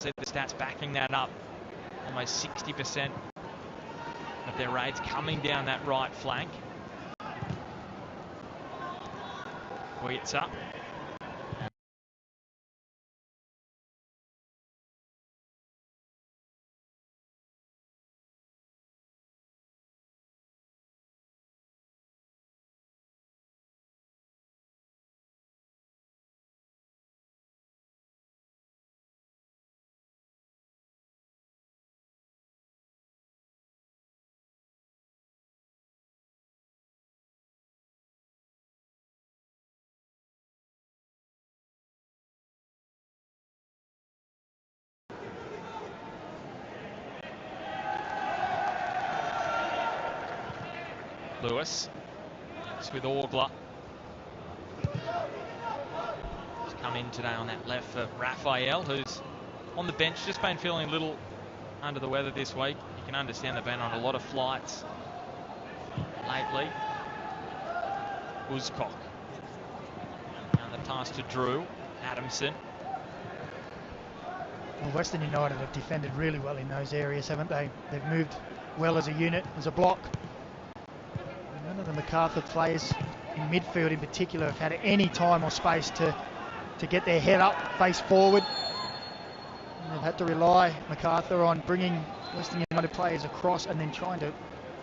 see the stats backing that up. Almost 60% of their raids coming down that right flank. Wheats up. Lewis. It's with Orgler. He's come in today on that left for Raphael, who's on the bench, just been feeling a little under the weather this week. You can understand they've been on a lot of flights lately. Uzcock. Now the pass to Drew. Adamson. Well, Western United have defended really well in those areas, haven't they? They've moved well as a unit, as a block. None of the Macarthur players in midfield in particular have had any time or space to get their head up, face forward. And they've had to rely, Macarthur, on bringing Western United players across and then trying to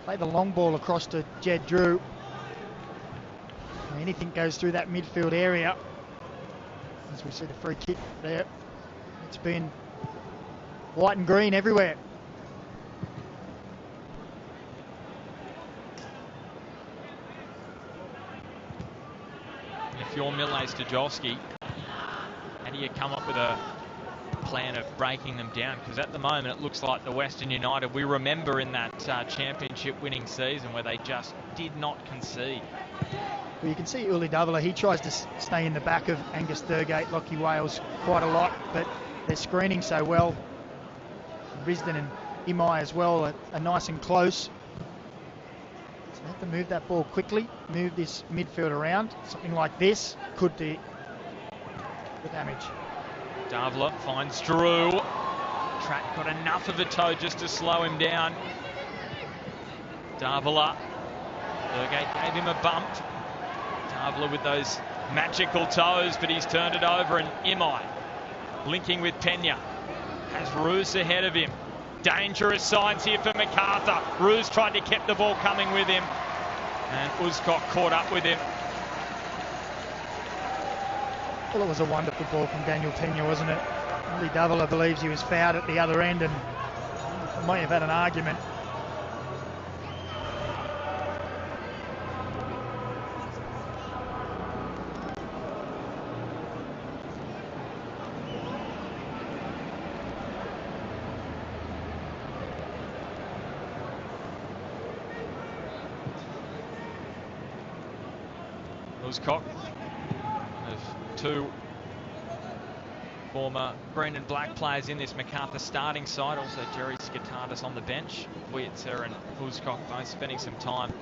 play the long ball across to Jed Drew. And anything goes through that midfield area. As we see the free kick there, it's been white and green everywhere. If you're Mile Stajovski, how do you come up with a plan of breaking them down? Because at the moment it looks like the Western United we remember in that championship winning season where they just did not concede. Well, you can see Uli Davila, he tries to stay in the back of Angus Thurgate, Lockie Wales quite a lot, but they're screening so well. Risden and Imai as well are nice and close. So they have to move that ball quickly, move this midfield around. Something like this could do the damage. Davila finds Drew. Track got enough of a toe just to slow him down. Davila. Thurgate gave him a bump. Davila with those magical toes, but he's turned it over, and Imai linking with Pena. Has Roos ahead of him. Dangerous signs here for Macarthur. Roos tried to keep the ball coming with him, and Uzcock caught up with him. Well, it was a wonderful ball from Daniel Pena, wasn't it? Uli Davila believes he was fouled at the other end and might have had an argument. Uzcock of two former green and black players in this Macarthur starting side. Also Jerry Skitardis on the bench. Wietzer and Uzcock both spending some time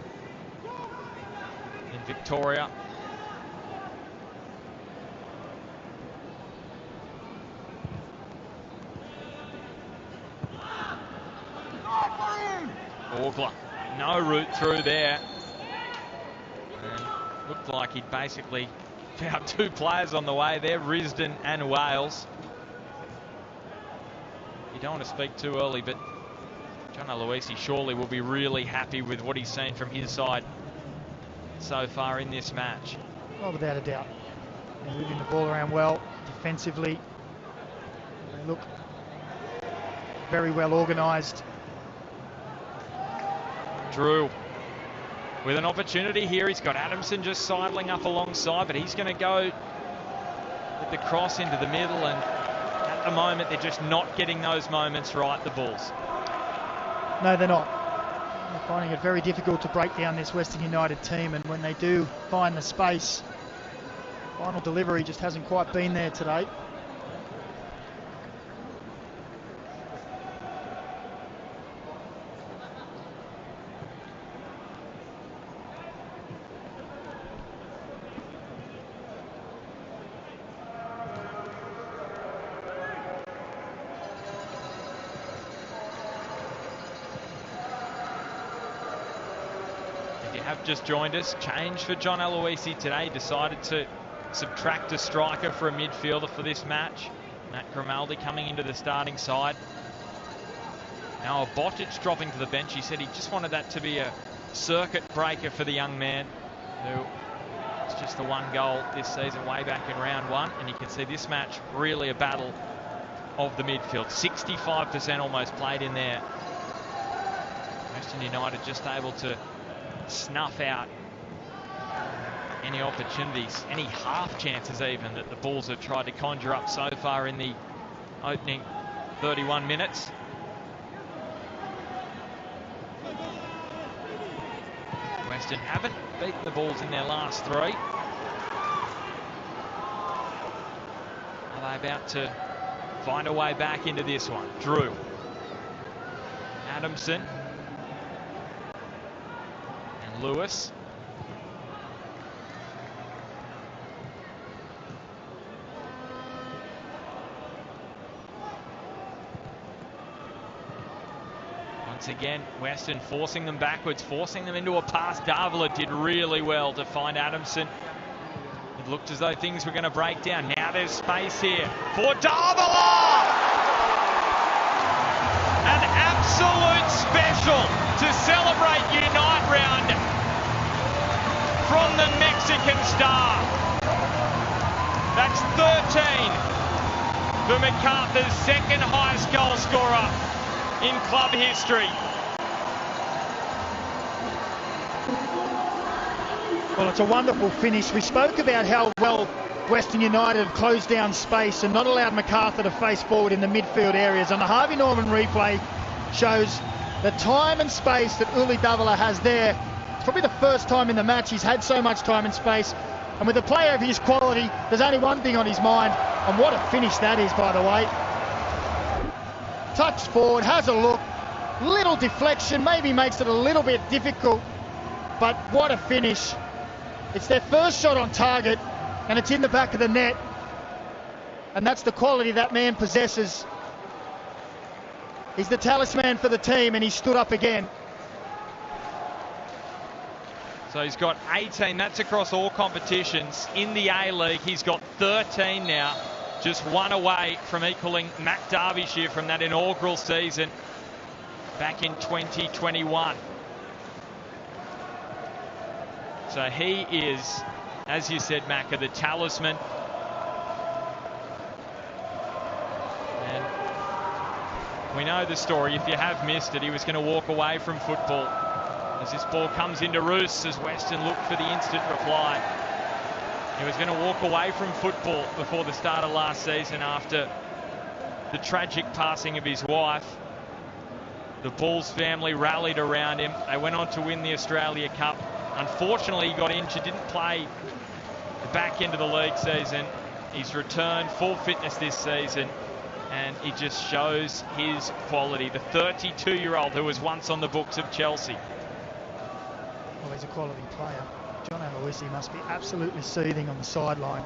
in Victoria. Orgler, no route through there. And looked like he'd basically found two players on the way there, Risden and Wales. You don't want to speak too early, but John Aloisi surely will be really happy with what he's seen from his side so far in this match. Oh, without a doubt. They're moving the ball around well defensively. They look very well organised. Drew with an opportunity here. He's got Adamson just sidling up alongside, but he's going to go with the cross into the middle, and at the moment they're just not getting those moments right, the Bulls. No, they're not. They're finding it very difficult to break down this Western United team, and when they do find the space, final delivery just hasn't quite been there today. have just joined us, change for John Aloisi today. Decided to subtract a striker for a midfielder for this match. Matt Grimaldi coming into the starting side. Now Botic dropping to the bench. He said he just wanted that to be a circuit breaker for the young man, who it's just the one goal this season way back in round one. And you can see this match really a battle of the midfield. 65% almost played in there. Western United just able to snuff out any opportunities, any half chances even that the Bulls have tried to conjure up so far in the opening 31 minutes. Western haven't beaten the Bulls in their last three. Are they about to find a way back into this one? Drew. Adamson. And Lewis. Once again, Western forcing them backwards, forcing them into a pass. Davila did really well to find Adamson. It looked as though things were going to break down. Now there's space here for Davila! An absolute special to celebrate Unite round from the Mexican star. That's 13 for Macarthur's second highest goal scorer in club history. Well, it's a wonderful finish. We spoke about how well Western United closed down space and not allowed Macarthur to face forward in the midfield areas. And the Harvey Norman replay shows the time and space that Uli Davila has there. It's probably the first time in the match he's had so much time and space. And with a player of his quality, there's only one thing on his mind. And what a finish that is, by the way. Touch forward, has a look, little deflection, maybe makes it a little bit difficult, but what a finish. It's their first shot on target, and it's in the back of the net, and that's the quality that man possesses. He's the talisman for the team, and he stood up again. So he's got 18, that's across all competitions. In the A-League, he's got 13 now. Just one away from equaling Matt Derbyshire from that inaugural season back in 2021. So he is, as you said, Macca, the talisman. And we know the story. If you have missed it, he was going to walk away from football as this ball comes into Roos as Western looked for the instant reply. He was going to walk away from football before the start of last season after the tragic passing of his wife. The Bulls family rallied around him. They went on to win the Australia Cup. Unfortunately, he got injured, didn't play the back end of the league season. He's returned full fitness this season, and he just shows his quality. The 32-year-old who was once on the books of Chelsea. Well, he's a quality player. John Aloisi must be absolutely seething on the sideline.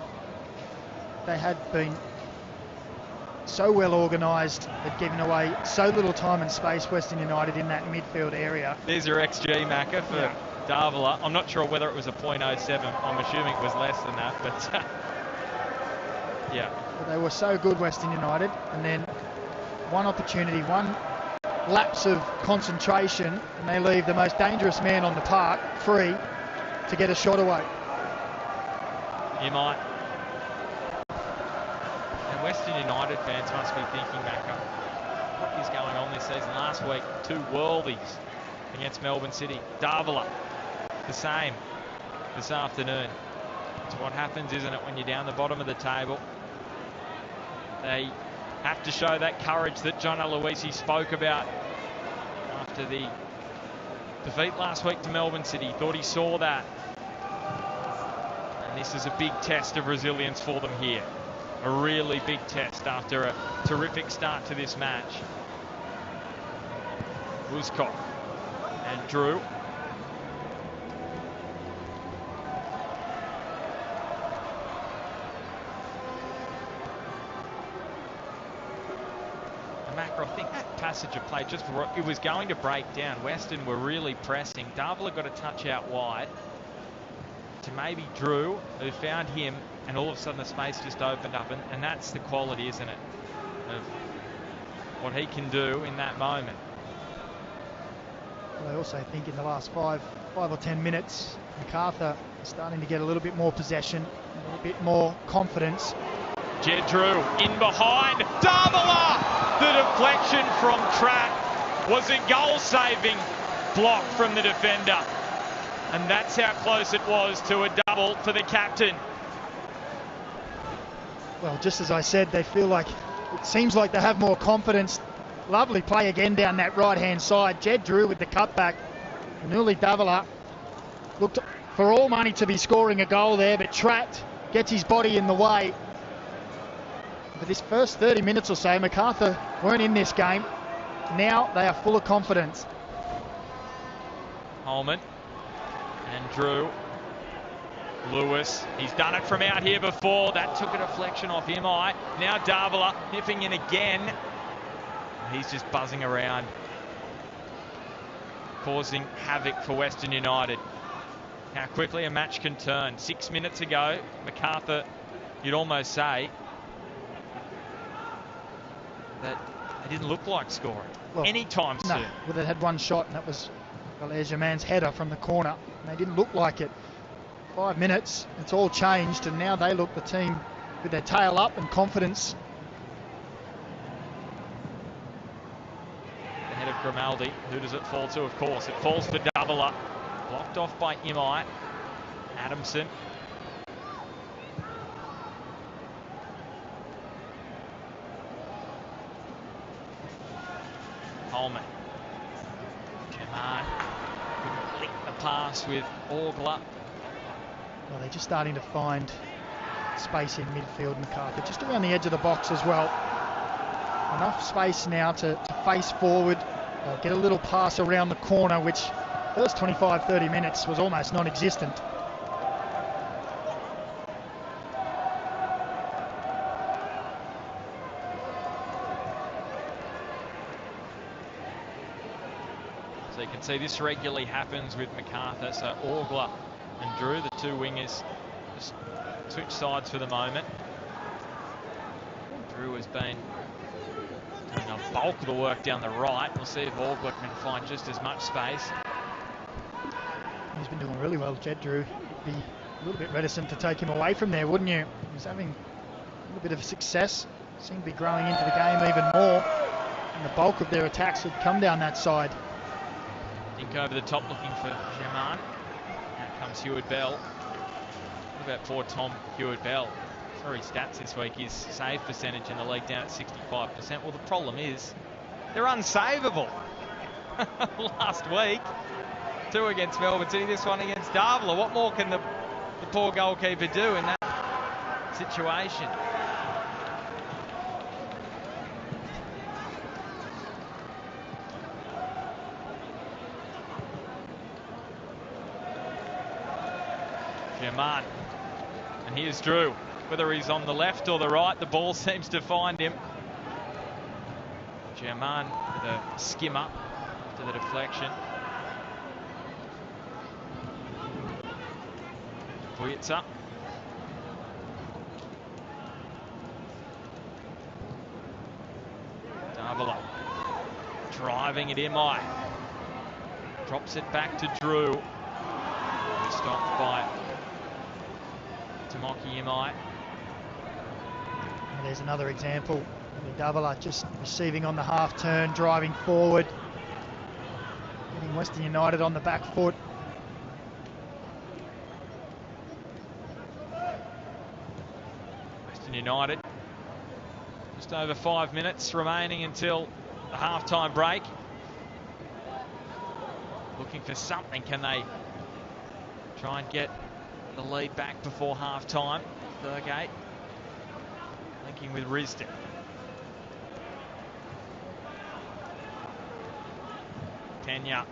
They had been so well organised, they'd given away so little time and space, Western United, in that midfield area. There's your XG, Macca, for Davila. I'm not sure whether it was a .07. I'm assuming it was less than that, but yeah. But they were so good, Western United, and then one opportunity, one lapse of concentration, and they leave the most dangerous man on the park free to get a shot away. You might. And Western United fans must be thinking back up, what is going on this season? Last week, 2 worldies against Melbourne City. Davila, the same this afternoon. It's what happens, isn't it, when you're down the bottom of the table? They have to show that courage that John Aloisi spoke about after the defeat last week to Melbourne City. Thought he saw that. And this is a big test of resilience for them here. A really big test after a terrific start to this match. Wooscock and Drew. Macro, I think that passage of play it was going to break down. Western were really pressing. Davila got a touch out wide to maybe Drew, who found him, and all of a sudden the space just opened up, and that's the quality, isn't it, of what he can do in that moment. Well, I also think in the last 5 or 10 minutes, Macarthur is starting to get a little bit more possession, a little bit more confidence. Jed Drew in behind. Davila! The deflection from Trapp was a goal-saving block from the defender. And that's how close it was to a double for the captain. Well, just as I said, they feel like, it seems like they have more confidence. Lovely play again down that right-hand side. Jed Drew with the cutback. Newly Davila looked for all money to be scoring a goal there, but Trapp gets his body in the way. For this first 30 minutes or so, Macarthur weren't in this game. Now they are full of confidence. Holman and Drew. Lewis, he's done it from out here before. That took a deflection off Imai. Now Davila nipping in again. He's just buzzing around, causing havoc for Western United. How quickly a match can turn. 6 minutes ago, Macarthur, you'd almost say that they didn't look like scoring anytime soon. Well, they had one shot, and that was Germain's header from the corner. And they didn't look like it. 5 minutes, it's all changed, and now they look the team with their tail up and confidence. The head of Grimaldi. Who does it fall to? Of course, it falls to Davila. Blocked off by Imai. Adamson. Holman. Germain couldn't link the pass with Orgler. Well, they're just starting to find space in midfield, Macarthur, just around the edge of the box as well. Enough space now to face forward, get a little pass around the corner, which first 25-30 minutes was almost non-existent. So you can see this regularly happens with Macarthur. So Orgler and Drew, the two wingers, just switch sides for the moment. Drew has been doing a bulk of the work down the right. We'll see if Orgler can find just as much space. He's been doing really well, Jed Drew. You'd be a little bit reticent to take him away from there, wouldn't you? He's having a little bit of success. Seemed to be growing into the game even more. And the bulk of their attacks would come down that side. Dink over the top looking for Germain. Out comes Hewitt-Bell. What about poor Tom Hewitt-Bell? For his stats this week, his save percentage in the league down at 65%. Well, the problem is they're unsavable. Last week, 2 against Melbourne City, this one against Davila. What more can the poor goalkeeper do in that situation? Germain, and here's Drew. Whether he's on the left or the right, the ball seems to find him. Germain with a skim up to the deflection. Vujicic. Davila driving it in. Drops it back to Drew. Stopped by Tomoki Imai. And there's another example. Davila just receiving on the half turn, driving forward, getting Western United on the back foot. Western United, just over 5 minutes remaining until the half-time break. Looking for something. Can they try and get the lead back before half-time? Thurgate linking with Risdon. Pena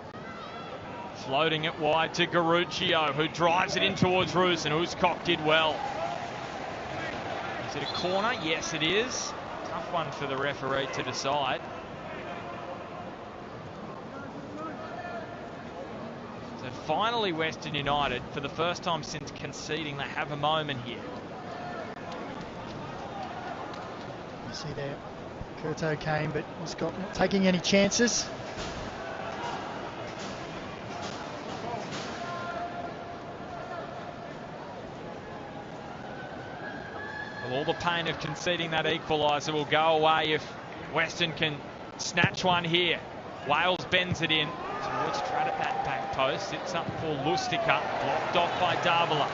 floating it wide to Garuccio, who drives it in towards Roos, and Uzcock did well. Is it a corner? Yes, it is. Tough one for the referee to decide. So finally Western United, for the first time since conceding, they have a moment here. You see there, Curto came, but Scott not taking any chances. Well, all the pain of conceding that equaliser will go away if Western can snatch one here. Wales bends it in towards Trad at that back post. Sits up for Lustica, blocked off by Davila.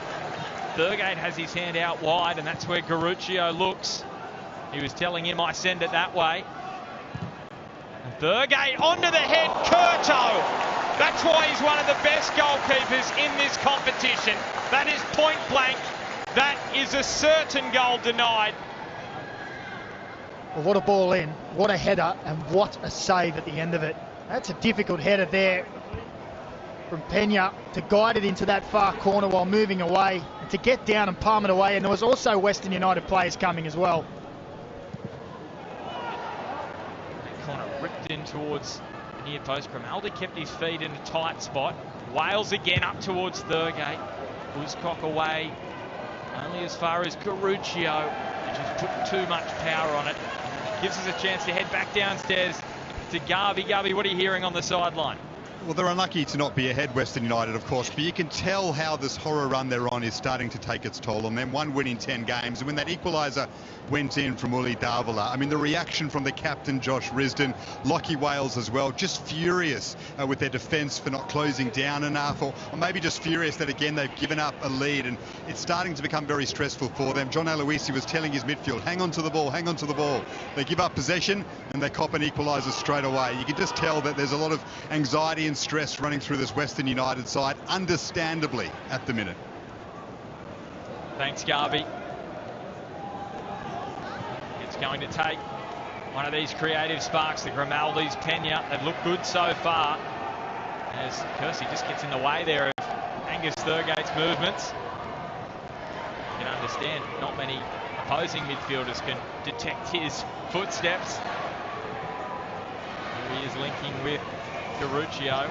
Thurgate has his hand out wide, and that's where Garuccio looks. He was telling him, I send it that way. And Thurgate onto the head, Curto! That's why he's one of the best goalkeepers in this competition. That is point blank. That is a certain goal denied. Well, what a ball in, what a header, and what a save at the end of it. That's a difficult header there from Pena to guide it into that far corner while moving away, and to get down and palm it away. And there was also Western United players coming as well. That corner ripped in towards the near post. Grimaldi kept his feet in a tight spot. Wales again up towards Thurgate. Wooscock away only as far as Garuccio, which has put too much power on it. Gives us a chance to head back downstairs to Garvey. Garvey, what are you hearing on the sideline? Well, they're unlucky to not be ahead, Western United, of course, but you can tell how this horror run they're on is starting to take its toll on them. 1 win in 10 games, and when that equaliser went in from Uli Davila, I mean, the reaction from the captain, Josh Risdon, Lockie Wales as well, just furious with their defence for not closing down enough, or maybe just furious that, again, they've given up a lead, and it's starting to become very stressful for them. John Aloisi was telling his midfield, hang on to the ball, hang on to the ball. They give up possession, and they cop an equaliser straight away. You can just tell that there's a lot of anxiety and stress running through this Western United side, understandably, at the minute. Thanks, Garvey. It's going to take one of these creative sparks, the Grimaldis, Pena. They've looked good so far, as Kersey just gets in the way there of Angus Thurgate's movements. You can understand not many opposing midfielders can detect his footsteps. Here he is linking with Garuccio.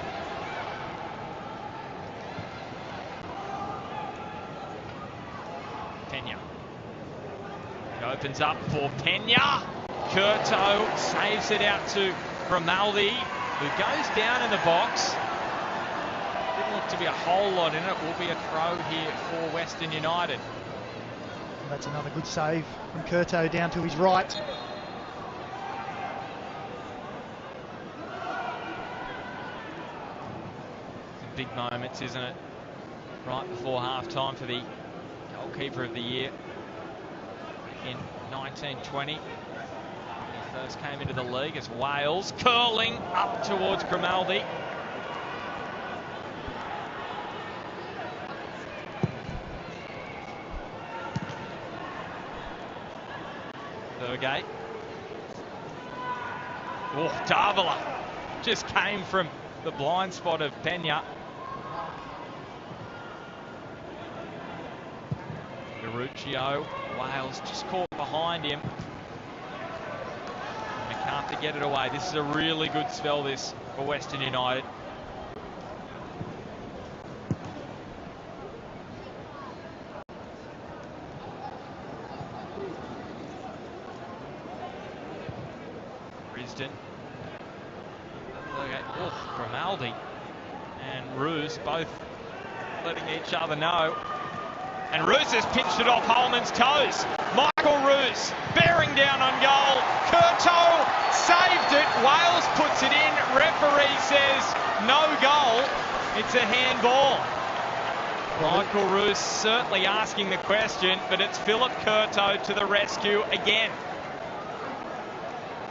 Pena. It opens up for Pena. Curto saves it out to Grimaldi, who goes down in the box. Didn't look to be a whole lot in it. Will be a throw here for Western United. That's another good save from Curto down to his right. Some big moments, isn't it? Right before half-time for the goalkeeper of the year in 1920. He first came into the league as Wales, curling up towards Grimaldi. Thurgate. Oh, Davila just came from the blind spot of Pena. Garuccio, Wales just caught behind him. Macarthur get it away. This is a really good spell, this, for Western United. Risdon. Oh, Grimaldi and Roos both letting each other know. And Roos has pinched it off Holman's toes. Michael Roos bearing down on goal. Curto saved it. Wales puts it in. Referee says no goal. It's a handball. Michael Roos certainly asking the question, but it's Philip Curto to the rescue again.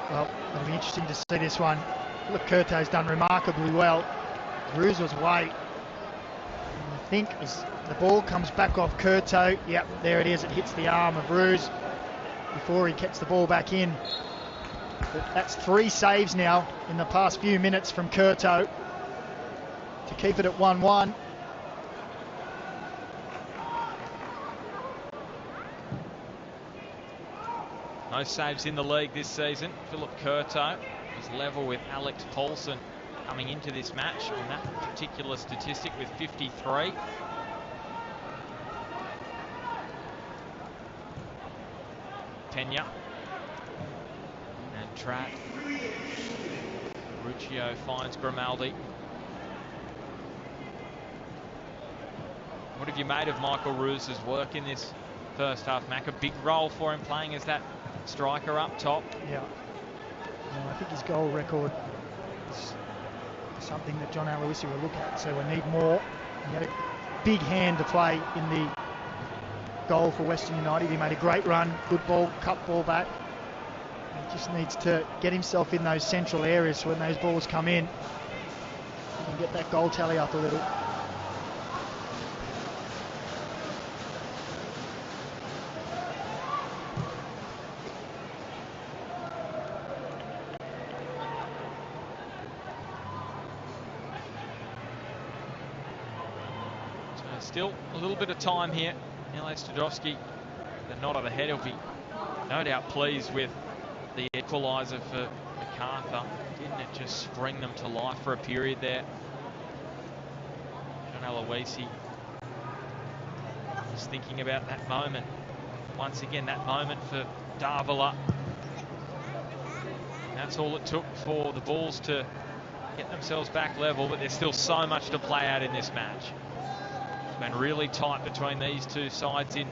Well, it'll be interesting to see this one. Philip Curto's done remarkably well. Roos was away. And I think as the ball comes back off Curto, yep, there it is. It hits the arm of Roos before he gets the ball back in. But that's 3 saves now in the past few minutes from Curto to keep it at 1-1. No most saves in the league this season. Philip Curto was level with Alex Paulson coming into this match on that particular statistic with 53. Pena and Trapp. Ruccio finds Grimaldi. What have you made of Michael Roos's work in this first half, Mac? A big role for him playing as that striker up top. Yeah. I think his goal record is something that John Aloisi will look at, so we need more. He had a big hand to play in the goal for Western United. He made a great run, good ball, cut ball back. He just needs to get himself in those central areas so when those balls come in, he can get that goal tally up a little. Still a little bit of time here. Niele Stadowski, the nod of the head, he'll be no doubt pleased with the equaliser for Macarthur. Didn't it just spring them to life for a period there? John Aloisi was thinking about that moment. Once again, that moment for Davila. That's all it took for the Bulls to get themselves back level, but there's still so much to play out in this match. It's been really tight between these two sides in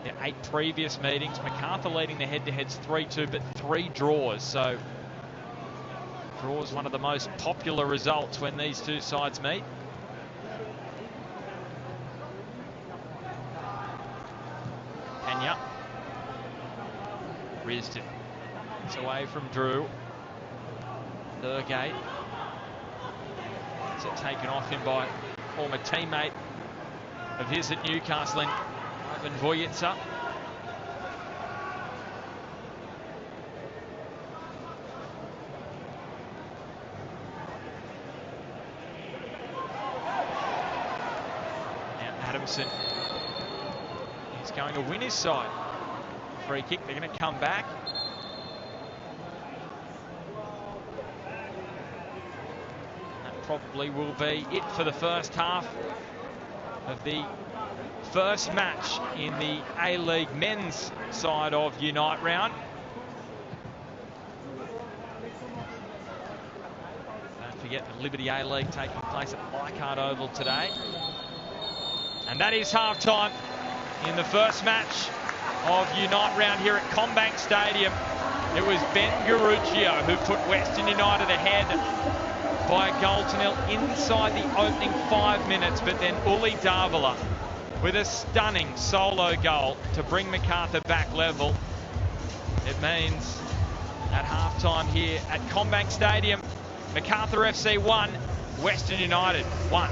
their 8 previous meetings. Macarthur leading the head-to-heads 3-2, but 3 draws. So draw is one of the most popular results when these two sides meet. Pena. Risdon. It's away from Drew. Thurgate. Is it taken off him by former teammate of his at Newcastle, Ivan Vojica. Now Adamson is going to win his side. Free kick, they're going to come back. That probably will be it for the first half of the first match in the A-League men's side of Unite round. Don't forget the Liberty A-League taking place at Leichhardt Oval today. And that is half-time in the first match of Unite round here at Combank Stadium. It was Ben Garuccio who put Western United ahead by a goal to nil inside the opening 5 minutes, but then Uli Davila with a stunning solo goal to bring Macarthur back level. It means at halftime here at Combank Stadium, Macarthur FC 1, Western United 1.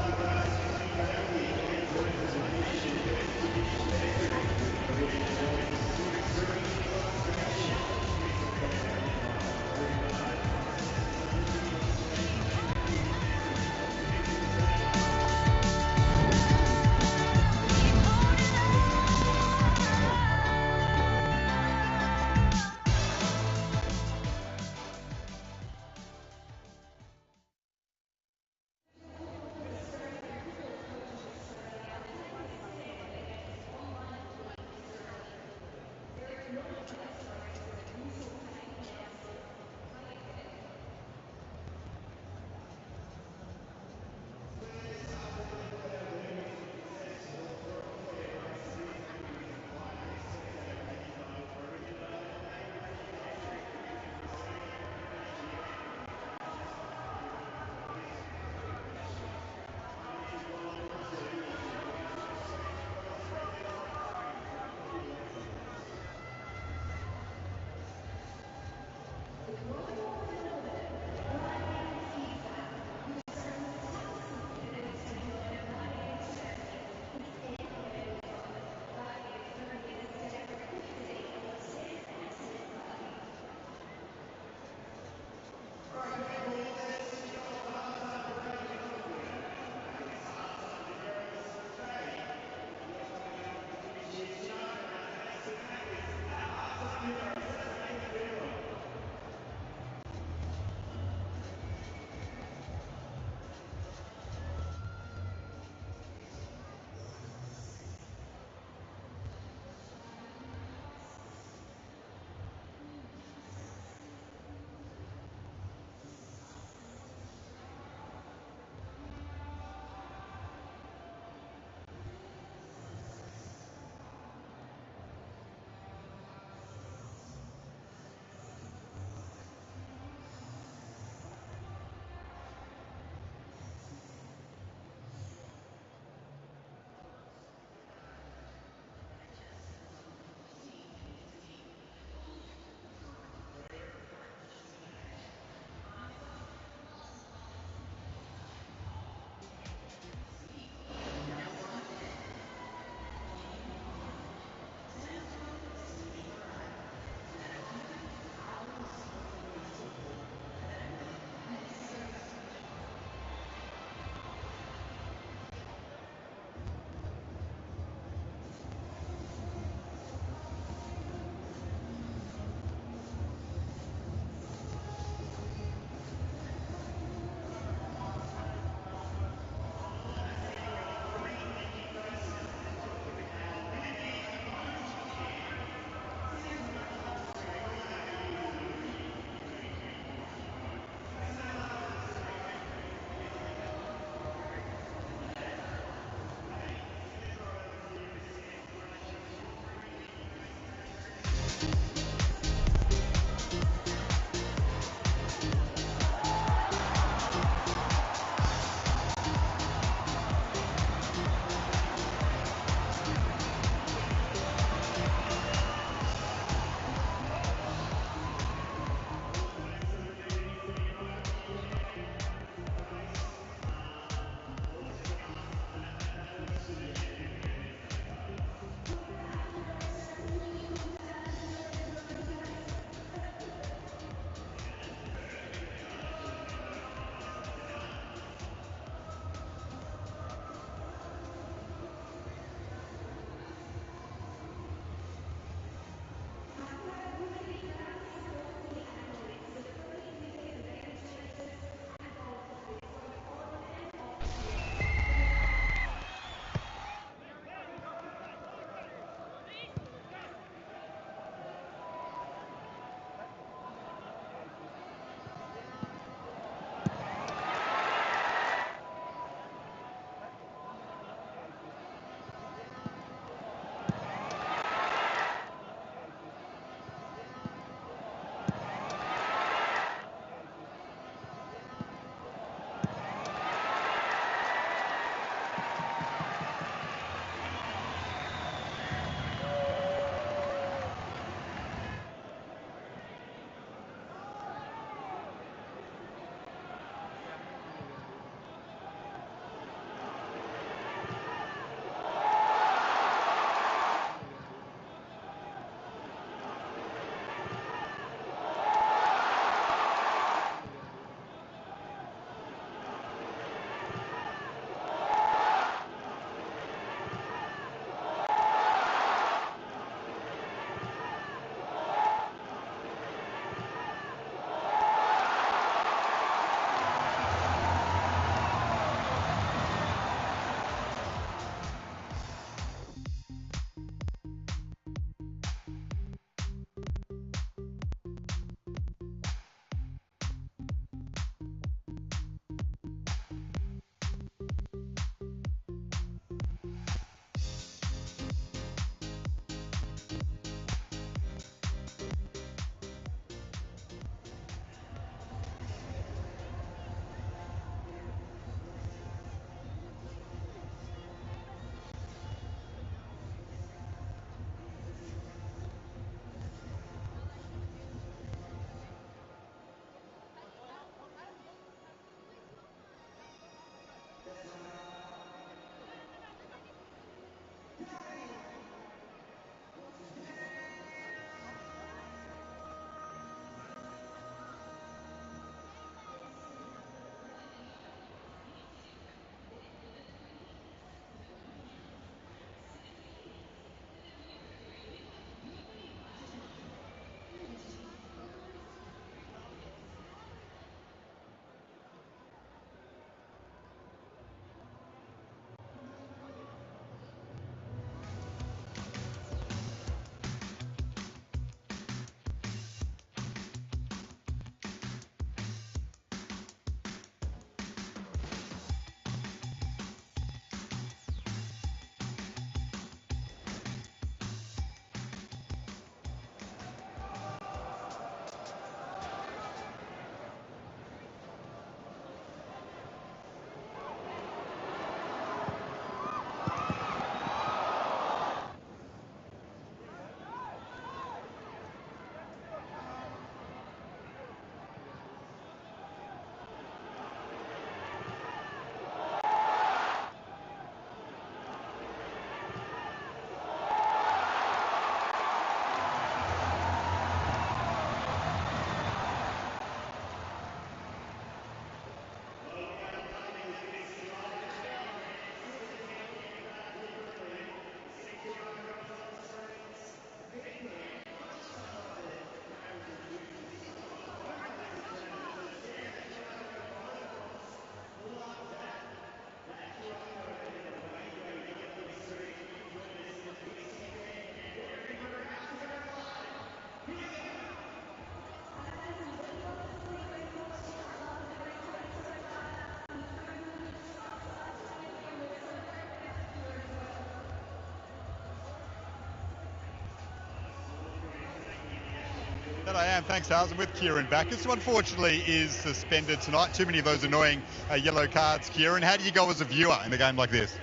That I am. Thanks, Hals. I'm with Kieran Backus, who unfortunately is suspended tonight. Too many of those annoying yellow cards, Kieran. How do you go as a viewer in a game like this?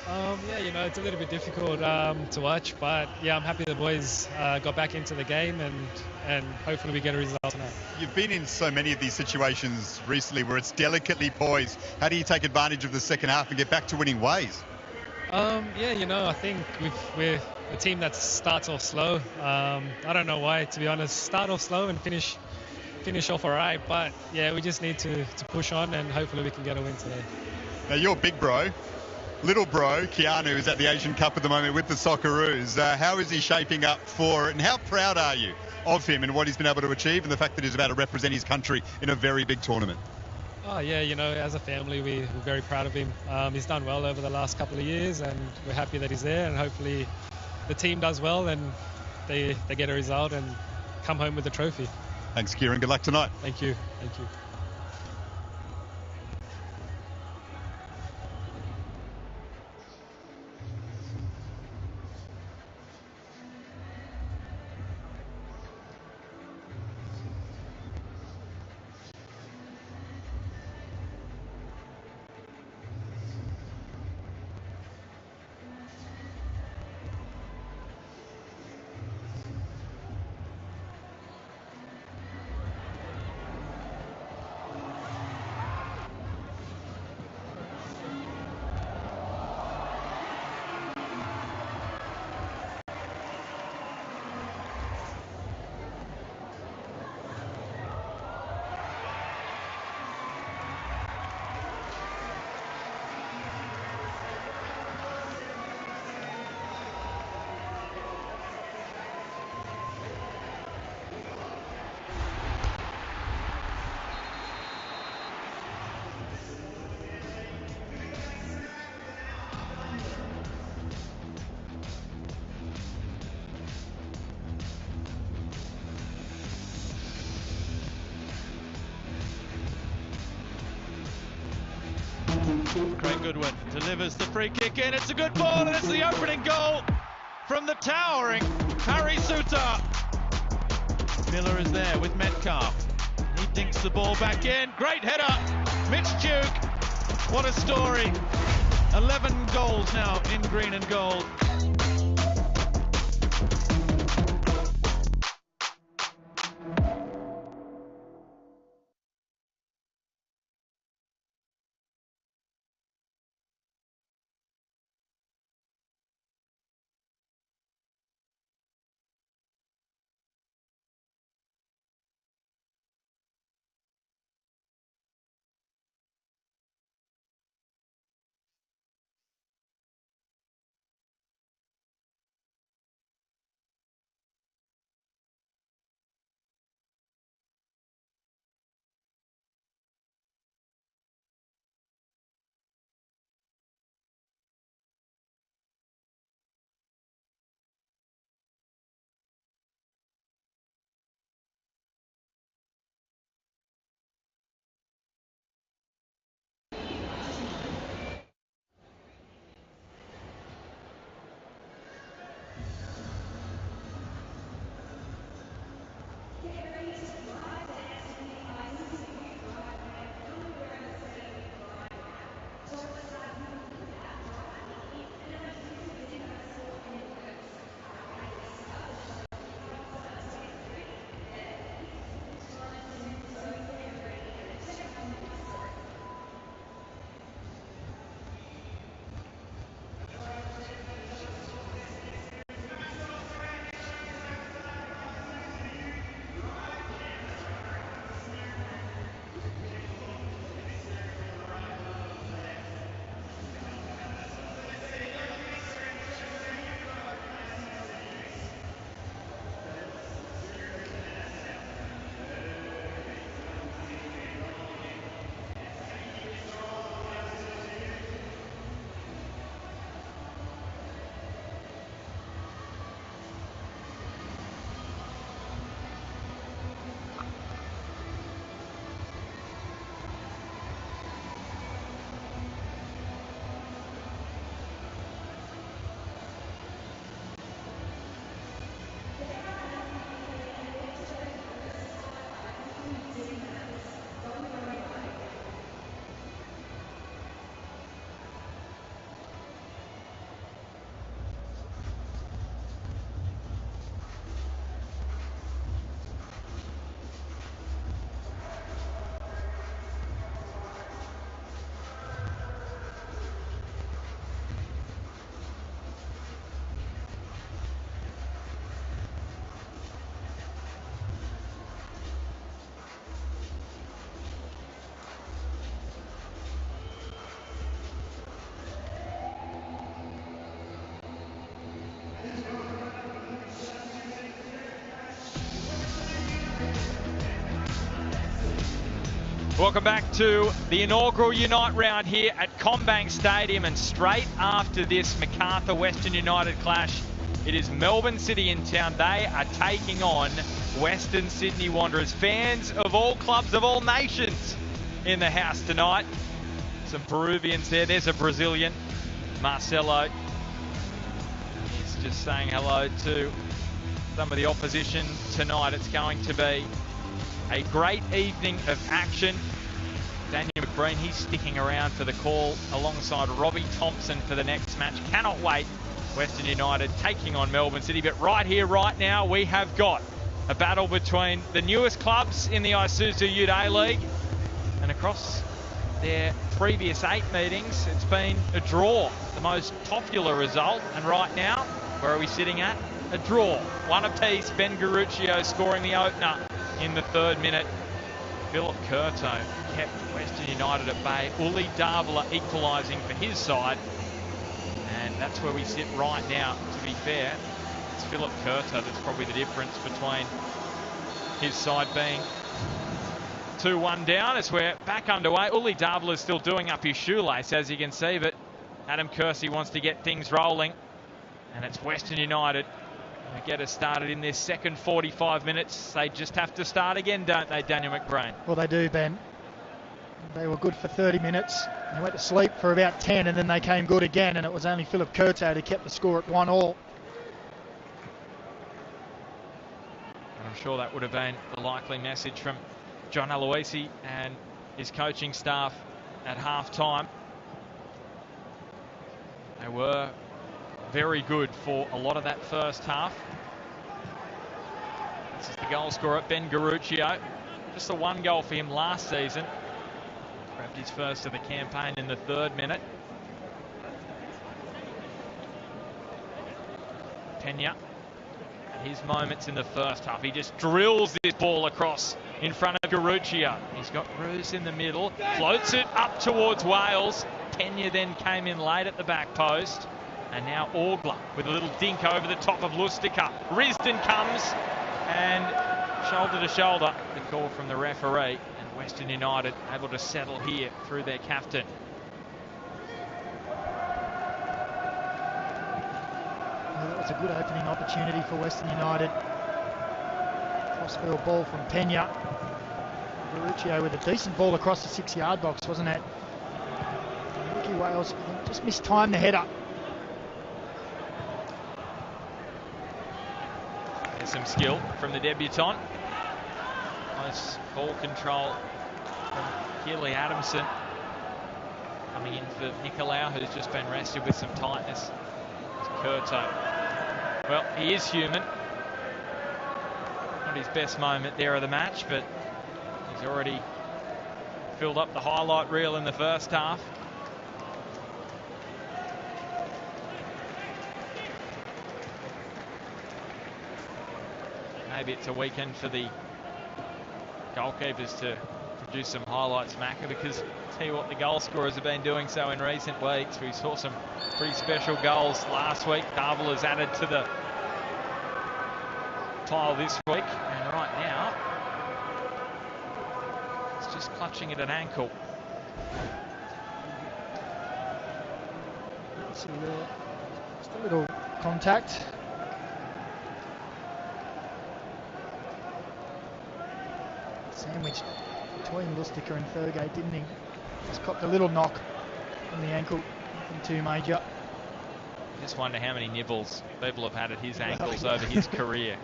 Yeah, it's a little bit difficult to watch, but yeah, I'm happy the boys got back into the game and hopefully we get a result tonight. You've been in so many of these situations recently where it's delicately poised. How do you take advantage of the second half and get back to winning ways? I think we're a team that starts off slow. I don't know why, to be honest. Start off slow and finish off all right. But yeah, we just need to push on and hopefully we can get a win today. Now, your big bro, little bro, Keanu, is at the Asian Cup at the moment with the Socceroos. How is he shaping up for it, and how proud are you of him and what he's been able to achieve and the fact that he's about to represent his country in a very big tournament? Oh yeah, as a family, we're very proud of him. He's done well over the last couple of years, and we're happy that he's there. And hopefully, the team does well and they get a result and come home with the trophy. Thanks, Kieran. Good luck tonight. Thank you. Craig Goodwin delivers the free kick in. It's a good ball and it's the opening goal from the towering Harry Suter. Miller is there with Metcalf. He dinks the ball back in. Great header. Mitch Duke. What a story. 11 goals now in green and gold. Welcome back to the inaugural Unite round here at Combank Stadium, and straight after this Macarthur Western United clash, it is Melbourne City in town. They are taking on Western Sydney Wanderers. Fans of all clubs, of all nations in the house tonight. Some Peruvians there. There's a Brazilian, Marcelo. He's just saying hello to some of the opposition tonight. It's going to be a great evening of action. Daniel McBreen, he's sticking around for the call alongside Robbie Thompson for the next match. Cannot wait. Western United taking on Melbourne City. But right here, right now, we have got a battle between the newest clubs in the Isuzu Ute A League, and across their previous 8 meetings, it's been a draw, the most popular result. And right now, where are we sitting at? A draw. One apiece. Ben Garuccio scoring the opener in the 3rd minute. Philip Curto kept Western United at bay. Uli Davila equalising for his side. And that's where we sit right now. To be fair, it's Philip Curto that's probably the difference between his side being 2-1 down as we're back underway. Uli Davila is still doing up his shoelace, as you can see, but Adam Kersey wants to get things rolling. And it's Western United who get us started in this second 45 minutes. They just have to start again, don't they, Daniel McBreen? Well, they do, Ben. They were good for 30 minutes. They went to sleep for about 10, and then they came good again, and it was only Philip Curto who kept the score at 1-1. I'm sure that would have been the likely message from John Aloisi and his coaching staff at half-time. They were very good for a lot of that first half. This is the goal scorer, Ben Garuccio. Just the 1 goal for him last season. Grabbed his first of the campaign in the 3rd minute. Pena at his moments in the first half. He just drills this ball across in front of Garuccio. He's got Roos in the middle. Floats it up towards Wales. Pena then came in late at the back post. And now Orgler with a little dink over the top of Lustica. Risdon comes and shoulder to shoulder. The call from the referee, and Western United able to settle here through their captain. Well, that was a good opening opportunity for Western United. Crossfield ball from Pena. Garuccio with a decent ball across the 6-yard box, wasn't it? Ricky Wales just mistimed the header. Some skill from the debutant. Nice ball control from Keely Adamson. Coming in for Nicolau, who's just been rested with some tightness. It's Curto. Well, he is human. Not his best moment there of the match, but he's already filled up the highlight reel in the first half. Maybe it's a weekend for the goalkeepers to produce some highlights, Macca, because I'll tell you what, the goal scorers have been doing so in recent weeks. We saw some pretty special goals last week. Davila's added to the tile this week, and right now it's just clutching at an ankle. See there, just a little contact. Sandwich between Lustica and Thurgate, didn't he? Just copped a little knock on the ankle, nothing too major. Just wonder how many nibbles people have had at his ankles over his career.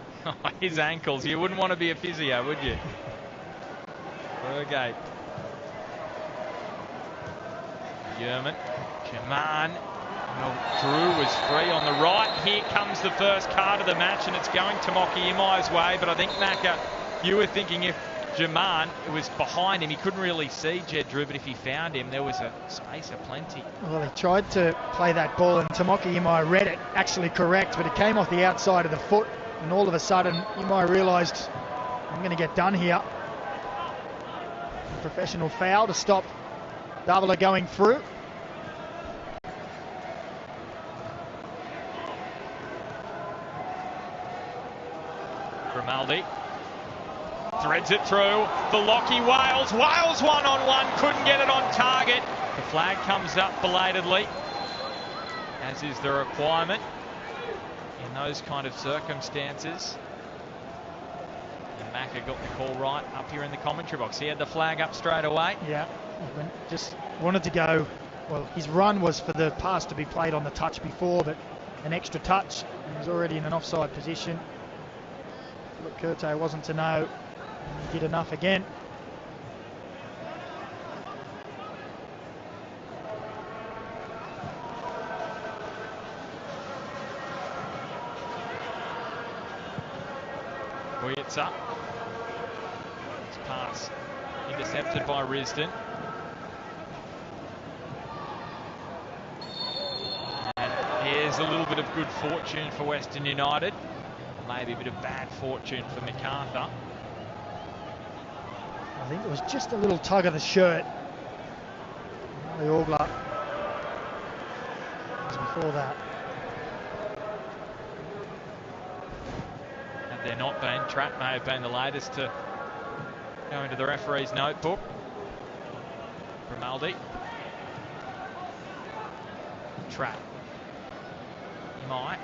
His ankles, you wouldn't want to be a physio, would you? Thurgate. Yerman. Jaman. Well, Drew was free on the right. Here comes the first card of the match, and it's going to Moki Imai's way, but I think, Macca, you were thinking if Jaman was behind him, he couldn't really see Jed Drew, but if he found him, there was a space of plenty. Well, he tried to play that ball, and Tomoki Imai read it actually correct, but it came off the outside of the foot, and all of a sudden Imai realised, I'm going to get done here. A professional foul to stop Davila going through. Grimaldi Threads it through for Lockie Wales. Wales one-on-one, couldn't get it on target. The flag comes up belatedly, as is the requirement in those kind of circumstances. And Macca got the call right up here in the commentary box. He had the flag up straight away. Yeah, just wanted to go. Well, his run was for the pass to be played on the touch before, but an extra touch, and he was already in an offside position. Look, Curto wasn't to know, and he did enough again. It's up. His pass intercepted by Risdon. And here's a little bit of good fortune for Western United. Maybe a bit of bad fortune for Macarthur. I think it was just a little tug of the shirt. The Augler was before that. Had there not been, Trapp may have been the latest to go into the referee's notebook. Grimaldi. Trapp. He might.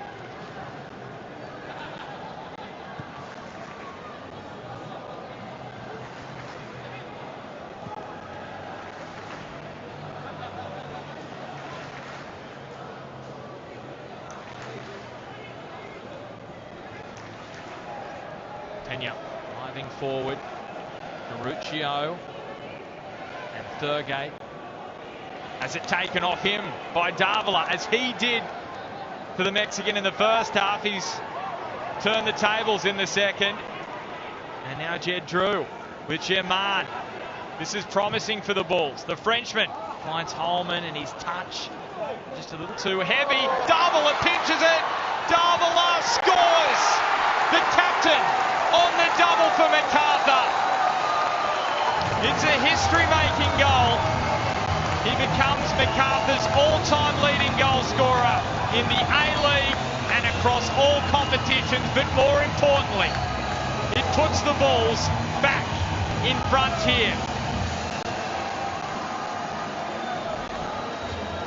Pena driving forward. Garuccio and Thurgate. Has it taken off him by Davila, as he did for the Mexican in the first half. He's turned the tables in the second. And now Jed Drew with Germain. This is promising for the Bulls. The Frenchman finds Holman, and his touch just a little too heavy. Davila pinches it. Davila scores. The captain on the double for Macarthur. It's a history-making goal. He becomes Macarthur's all-time leading goal scorer in the A-League and across all competitions, but more importantly, it puts the Bulls back in front here.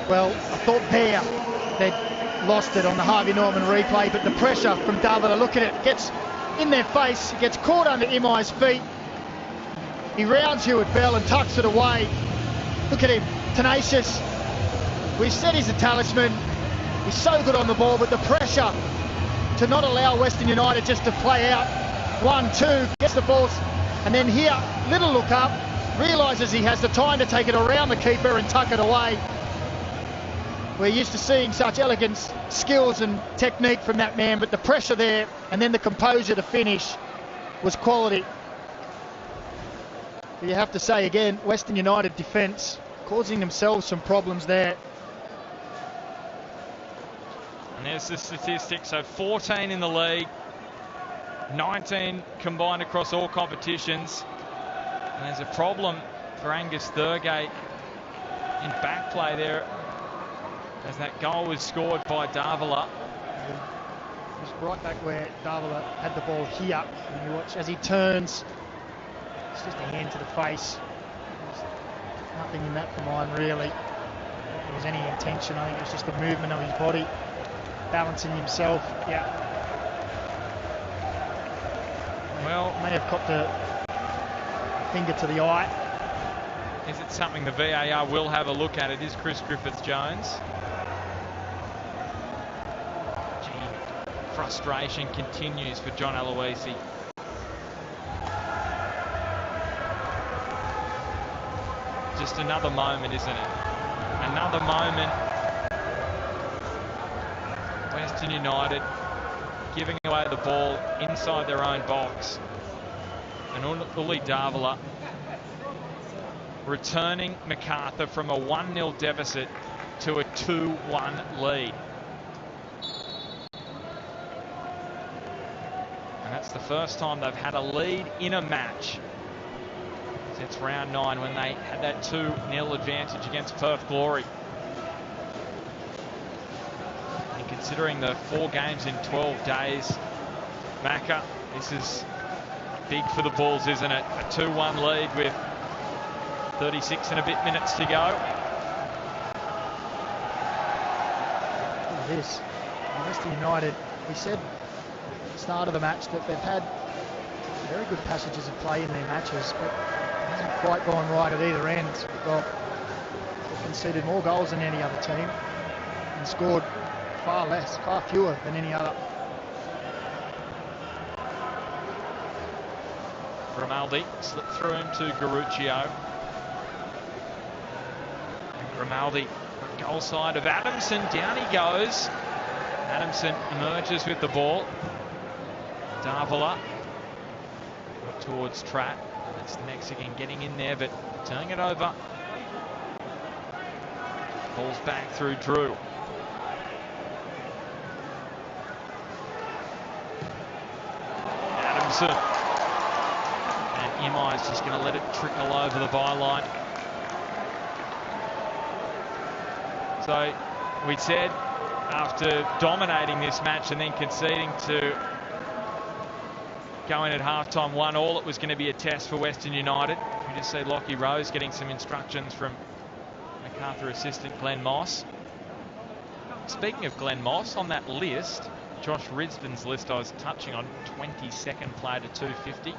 Well, I thought there they'd lost it on the Harvey Norman replay, but the pressure from Davila, look at it, gets in their face, gets caught under Imai's feet. He rounds Hewitt Bell and tucks it away. Look at him, tenacious. We've said he's a talisman. He's so good on the ball, but the pressure to not allow Western United just to play out 1-2, gets the balls, and then here, little look up, realises he has the time to take it around the keeper and tuck it away. We're used to seeing such elegance, skills and technique from that man, but the pressure there and then the composure to finish was quality. But you have to say again, Western United defence causing themselves some problems there. And there's the statistics. So 14 in the league, 19 combined across all competitions. And there's a problem for Angus Thurgate in back play there, as that goal was scored by Davila. Just right back where Davila had the ball here. And you watch as he turns, it's just a hand to the face. There's nothing in that for mine, really. If there was any intention, I think it was just the movement of his body, balancing himself. Yeah. Well, may have copped a finger to the eye. Is it something the VAR will have a look at? It is Chris Griffith-Jones. Frustration continues for John Aloisi. Just another moment, isn't it? Another moment. Western United giving away the ball inside their own box. And Uli Davila returning Macarthur from a 1-0 deficit to a 2-1 lead. And that's the first time they've had a lead in a match since round 9, when they had that 2-0 advantage against Perth Glory. And considering the 4 games in 12 days, Macca, this is big for the Bulls, isn't it? A 2-1 lead with 36 and a bit minutes to go. Look at this. Western United, we said at the start of the match that they've had very good passages of play in their matches, but it hasn't quite gone right at either end. They've conceded more goals than any other team and scored far fewer than any other. Grimaldi slipped through him to Garuccio. Grimaldi, goal side of Adamson. Down he goes. Adamson emerges with the ball. Davila towards Trapp. That's the Mexican getting in there, but turning it over. Ball's back through Drew. Adamson. And Imai's just going to let it trickle over the byline. So we said after dominating this match and then conceding to going at halftime 1-1, it was going to be a test for Western United. We just see Lockie Rose getting some instructions from Macarthur assistant Glenn Moss. Speaking of Glenn Moss, on that list, Josh Risden's list I was touching on, 22nd player to 250.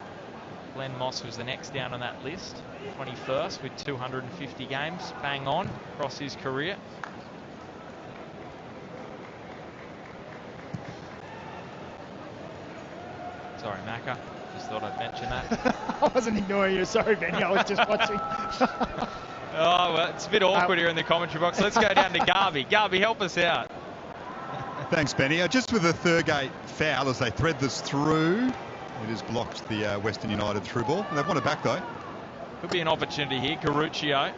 Glenn Moss was the next down on that list, 21st with 250 games, bang on across his career. Sorry, Macca. Just thought I'd mention that. I wasn't ignoring you. Sorry, Benny. I was just watching. Oh, well, it's a bit awkward here in the commentary box. Let's go down to Garvey. Garvey, help us out. Thanks, Benny. Just with the Thurgate foul as they thread this through. It has blocked the Western United through ball. They've won it back, though. Could be an opportunity here. Garuccio.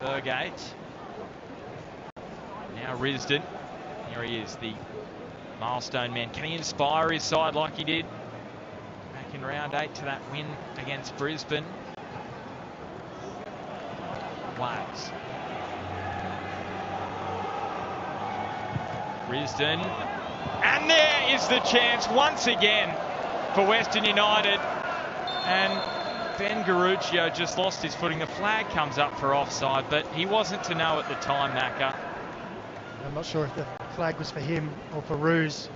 Thurgate. Now Risden. Here he is, the milestone man. Can he inspire his side like he did back in round 8 to that win against Brisbane? Wales. Risden. And there is the chance once again for Western United. And Ben Garuccio just lost his footing. The flag comes up for offside, but he wasn't to know at the time, Macca. I'm not sure if the flag was for him or for Ruse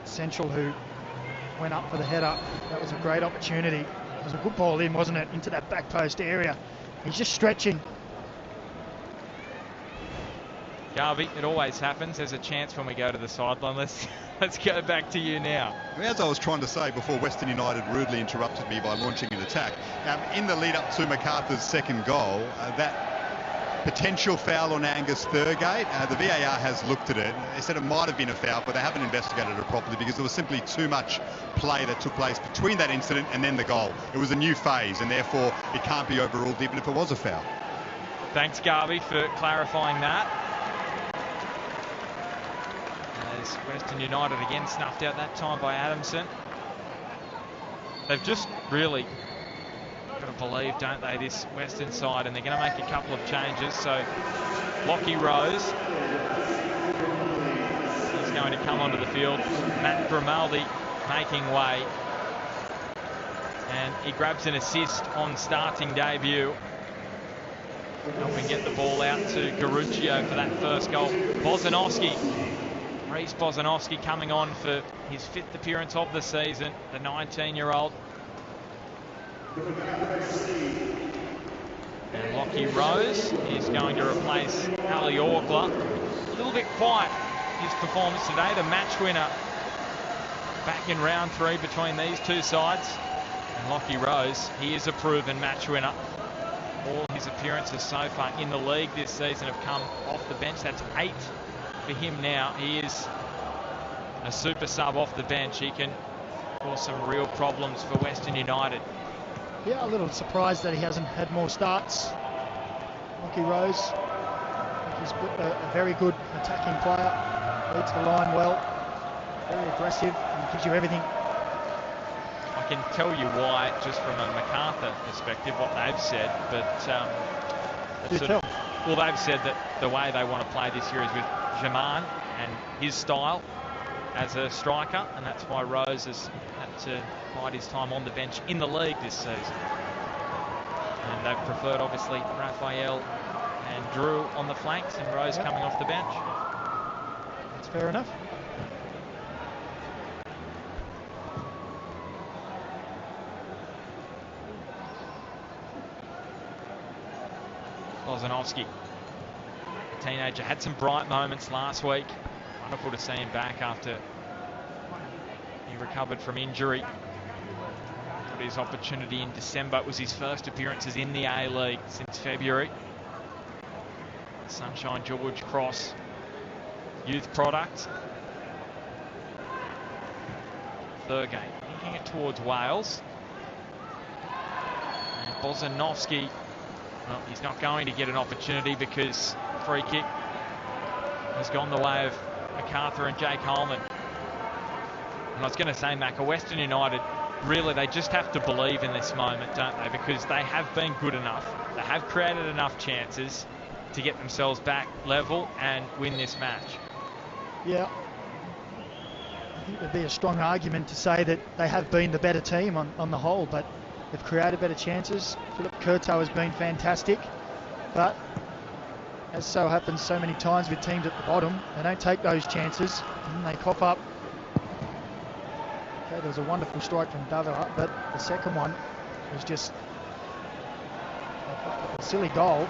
Central, who went up for the header. That was a great opportunity. It was a good ball in, wasn't it, into that back post area. He's just stretching. Garvey, it always happens. There's a chance when we go to the sideline. Let's go back to you now. As I was trying to say before Western United rudely interrupted me by launching an attack, in the lead up to Macarthur's second goal, that potential foul on Angus Thurgate, the VAR has looked at it. They said it might have been a foul, but they haven't investigated it properly because there was simply too much play that took place between that incident and then the goal. It was a new phase, and therefore it can't be overruled even if it was a foul. Thanks, Garvey, for clarifying that. As Western United again snuffed out that time by Adamson. They've just really got to believe, don't they, this Western side, and they're going to make a couple of changes. So Lockie Rose, he's going to come onto the field. Matt Grimaldi making way, and he grabs an assist on starting debut, helping get the ball out to Garuccio for that first goal. Bozanowski, Reece Bozanowski, coming on for his 5th appearance of the season, the 19-year-old. And Lockie Rose is going to replace Ali Orgler. A little bit quiet, his performance today. The match winner back in round 3 between these two sides. And Lockie Rose, he is a proven match winner. All his appearances so far in the league this season have come off the bench. That's 8 for him now. He is a super sub off the bench. He can cause some real problems for Western United. Yeah, a little surprised that he hasn't had more starts. Lockie Rose, he's a very good attacking player, leads the line well, very aggressive, and gives you everything. I can tell you why, just from a Macarthur perspective, what they've said, but well, they've said that the way they want to play this year is with Jaman and his style as a striker, and that's why Rose has had to bide his time on the bench in the league this season. And they've preferred, obviously, Raphael and Drew on the flanks and Rose coming off the bench. That's fair enough. Bozanovsky, teenager, had some bright moments last week. Wonderful to see him back after he recovered from injury. Got his opportunity in December. It was his first appearances in the A-League since February. Sunshine George Cross youth product. Thurgate linking it towards Wales. And Bozanovsky, well, he's not going to get an opportunity because free kick has gone the way of Macarthur and Jake Holman. And I was going to say, Macca, Western United, really, they just have to believe in this moment, don't they? Because they have been good enough. They have created enough chances to get themselves back level and win this match. Yeah. I think there'd be a strong argument to say that they have been the better team on the whole, but they've created better chances. Philip Curto has been fantastic, but as so happens so many times with teams at the bottom, they don't take those chances and they cough up. Okay, there was a wonderful strike from Davila, but the second one was just a silly goal,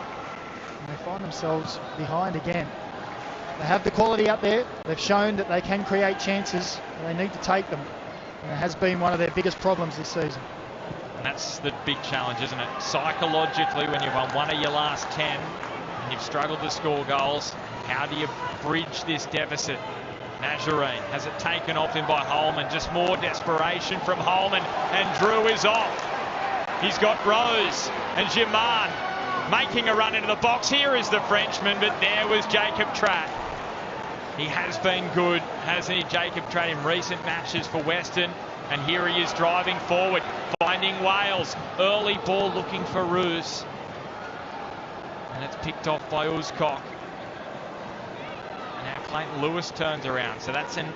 and they find themselves behind again. They have the quality up there. They've shown that they can create chances, and they need to take them. And it has been one of their biggest problems this season. And that's the big challenge, isn't it? Psychologically, when you've won one of your last 10 and you've struggled to score goals, how do you bridge this deficit? Nazarene has it taken off him by Holman. Just more desperation from Holman, and Drew is off. He's got Rose and Germain making a run into the box. Here is the Frenchman, but there was Jacob Tratt. He has been good, hasn't he, Jacob Tratt, in recent matches for Western. And here he is driving forward, finding Wales. Early ball looking for Roos. And it's picked off by Uzcock. And now Clayton Lewis turns around. So that's an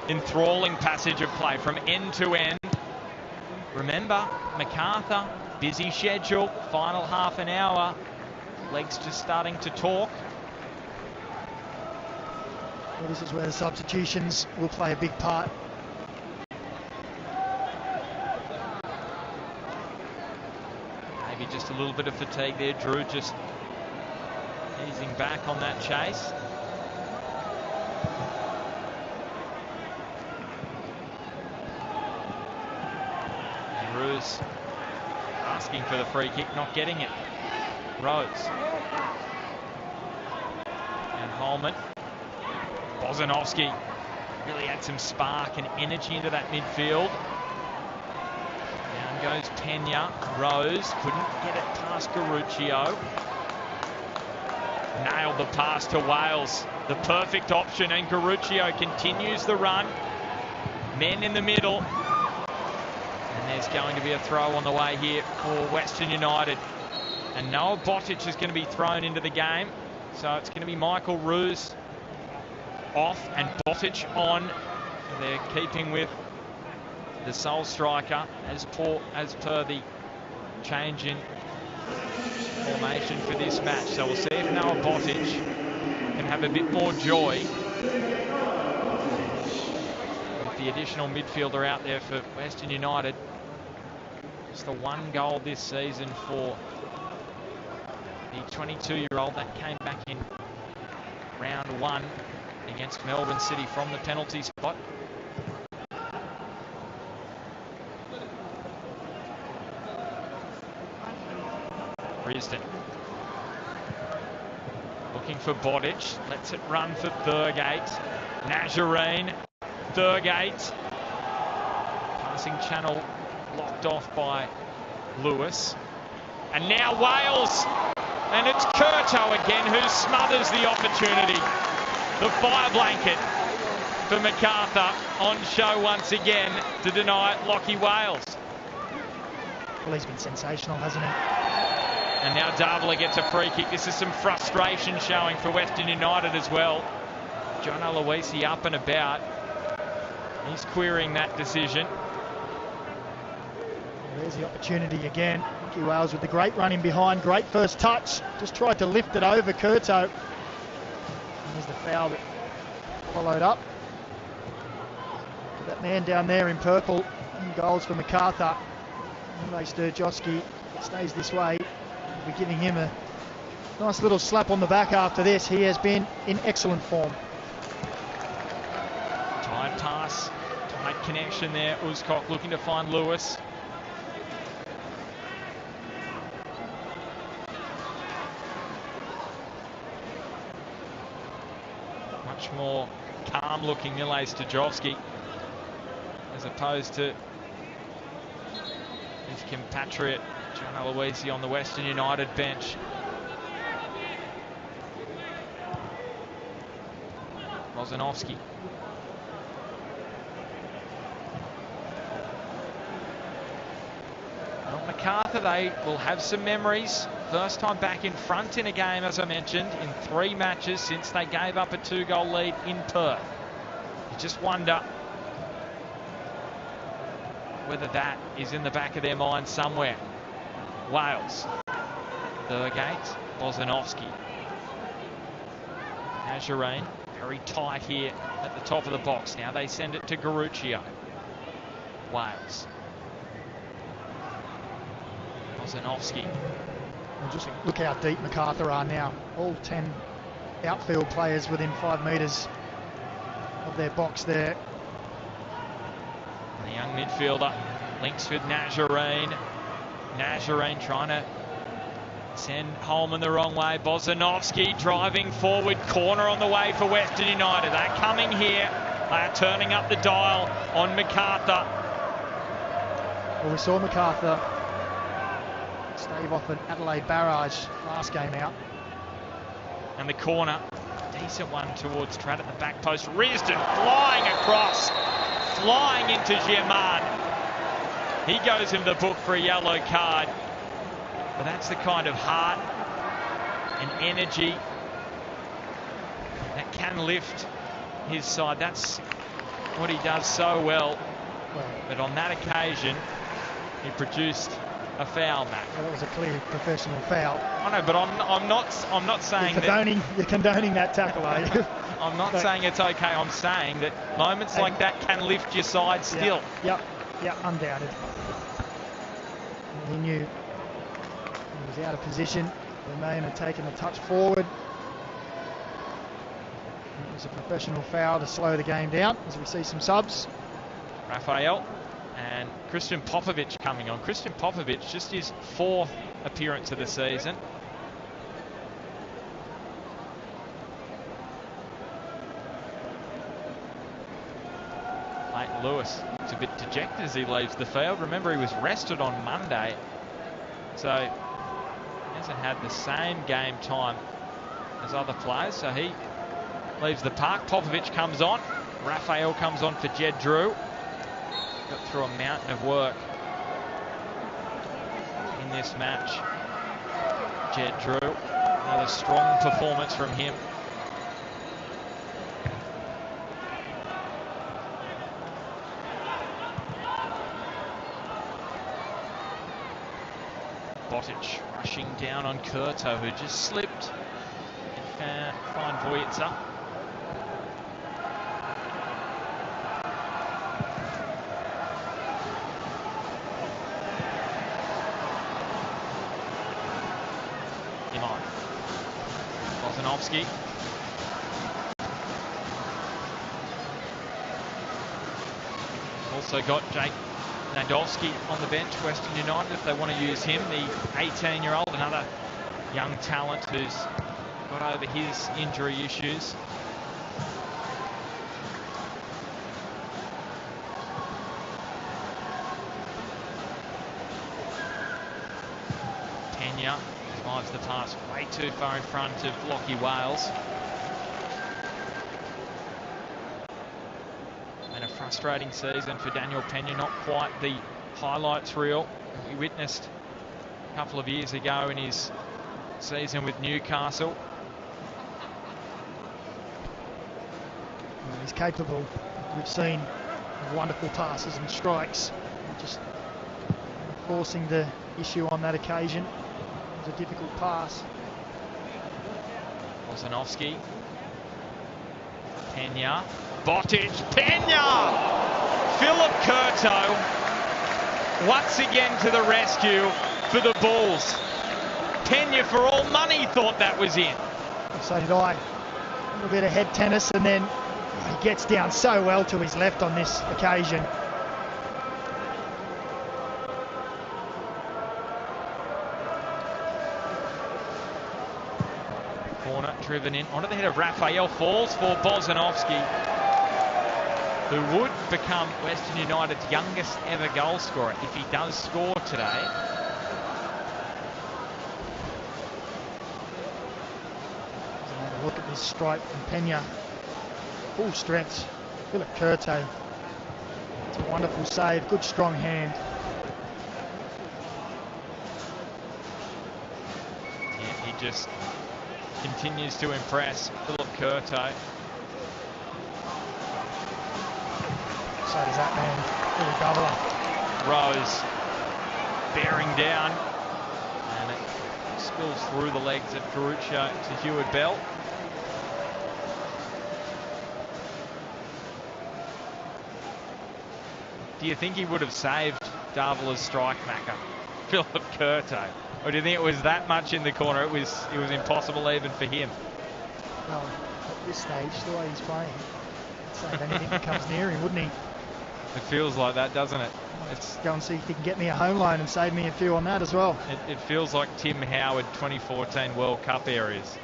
enthralling passage of play from end to end. Remember, Macarthur, busy schedule, final half an hour. Legs just starting to talk. Well, this is where the substitutions will play a big part. Maybe just a little bit of fatigue there. Drew just easing back on that chase. And Ruse asking for the free kick, not getting it. Rose. And Holman. Bozanovsky really had some spark and energy into that midfield. Down goes Pena. Rose couldn't get it past Garuccio. Nailed the pass to Wales. The perfect option, and Garuccio continues the run. Men in the middle. And there's going to be a throw on the way here for Western United. And Noah Botic is going to be thrown into the game. So it's going to be Michael Roos off and Botic on. They're keeping with the sole striker as per the change in formation for this match. So we'll see if Noah Botic can have a bit more joy with the additional midfielder out there for Western United. Just the one goal this season for the 22-year-old. That came back in round one against Melbourne City from the penalty spot. Risden looking for Botic, lets it run for Thurgate. Nazarene, Thurgate, passing channel locked off by Lewis. And now Wales, and it's Curto again who smothers the opportunity. The fire blanket for Macarthur on show once again to deny Lockie Wales. Well, he's been sensational, hasn't he? And now Davila gets a free kick. This is some frustration showing for Western United as well. John Aloisi up and about. He's querying that decision. There's the opportunity again. Mickey Wales with the great run in behind, great first touch. Just tried to lift it over Curto. And there's the foul that followed up. That man down there in purple, in goals for Macarthur. Anyway, Sturjowski stays this way. We'll be giving him a nice little slap on the back after this. He has been in excellent form. Tight pass, tight connection there. Uzcock looking to find Lewis. Much more calm looking Nile Stojovski as opposed to his compatriot John Aloisi on the Western United bench. Bozanovski. Well, Macarthur, they will have some memories. First time back in front in a game, as I mentioned, in 3 matches since they gave up a 2-goal lead in Perth. You just wonder whether that is in the back of their mind somewhere. Wales. Thurgate. Bozanovski. Nazarene. Very tight here at the top of the box. Now they send it to Garuccio. Wales. Bozanovski. And just look how deep Macarthur are now. All 10 outfield players within 5 metres of their box there. The young midfielder links with Nazarene. Nazarene trying to send Holman the wrong way. Bozanovski driving forward, corner on the way for Western United. They're coming here. They are turning up the dial on Macarthur. Well, we saw Macarthur stave off an Adelaide barrage last game out. And the corner, decent one towards Tratt at the back post. Risdon flying across, flying into German. He goes in the book for a yellow card. But that's the kind of heart and energy that can lift his side. That's what he does so well. But on that occasion, he produced a foul, Matt. Well, that was a clear professional foul. I know, but I'm not saying you're condoning that tackle, are you? I'm not saying it's okay. I'm saying that moments like that can lift your side still. Yep, undoubted. He knew he was out of position. The man had taken a touch forward. It was a professional foul to slow the game down as we see some subs. Raphael and Christian Popovic coming on. Christian Popovic, just his 4th appearance of the season. Leighton Lewis looks a bit dejected as he leaves the field. Remember, he was rested on Monday, so he hasn't had the same game time as other players, so he leaves the park. Popovic comes on. Raphael comes on for Jed Drew. Got through a mountain of work in this match. Jed Drew, another strong performance from him. Botic rushing down on Curto, who just slipped and find Vojica. Bozanovski. Also got Jake Nadolski on the bench, Western United, if they want to use him, the 18-year-old, another young talent who's got over his injury issues. Pena drives the pass way too far in front of Lockie Wales. And a frustrating season for Daniel Pena, not quite the highlights reel we witnessed a couple of years ago in his season with Newcastle. Well, he's capable, we've seen, of wonderful passes and strikes. Just forcing the issue on that occasion. It was a difficult pass. Bozanovski, Pena, Botic, Pena! Philip Curto once again to the rescue for the Bulls. Pena, for all money, thought that was in. So did I. A little bit of head tennis, and then he gets down so well to his left on this occasion. Corner driven in onto the head of Raphael, falls for Bozanovski, who would become Western United's youngest ever goal scorer if he does score today. Look at this strike from Pena. Full strength. Philip Curto. It's a wonderful save. Good strong hand. Yeah, he just continues to impress, Philip Curto. So does that man, Billy Doubler. Rose bearing down, and it spills through the legs of Garuccio to Heward Bell. Do you think he would have saved Davola's strike, Macca? Philip Curto? Or do you think it was that much in the corner? It was impossible even for him. Well, at this stage, the way he's playing, he'd save anything that comes near him, wouldn't he? It feels like that, doesn't it? Let's go and see if he can get me a home loan and save me a few on that as well. It feels like Tim Howard 2014 World Cup areas.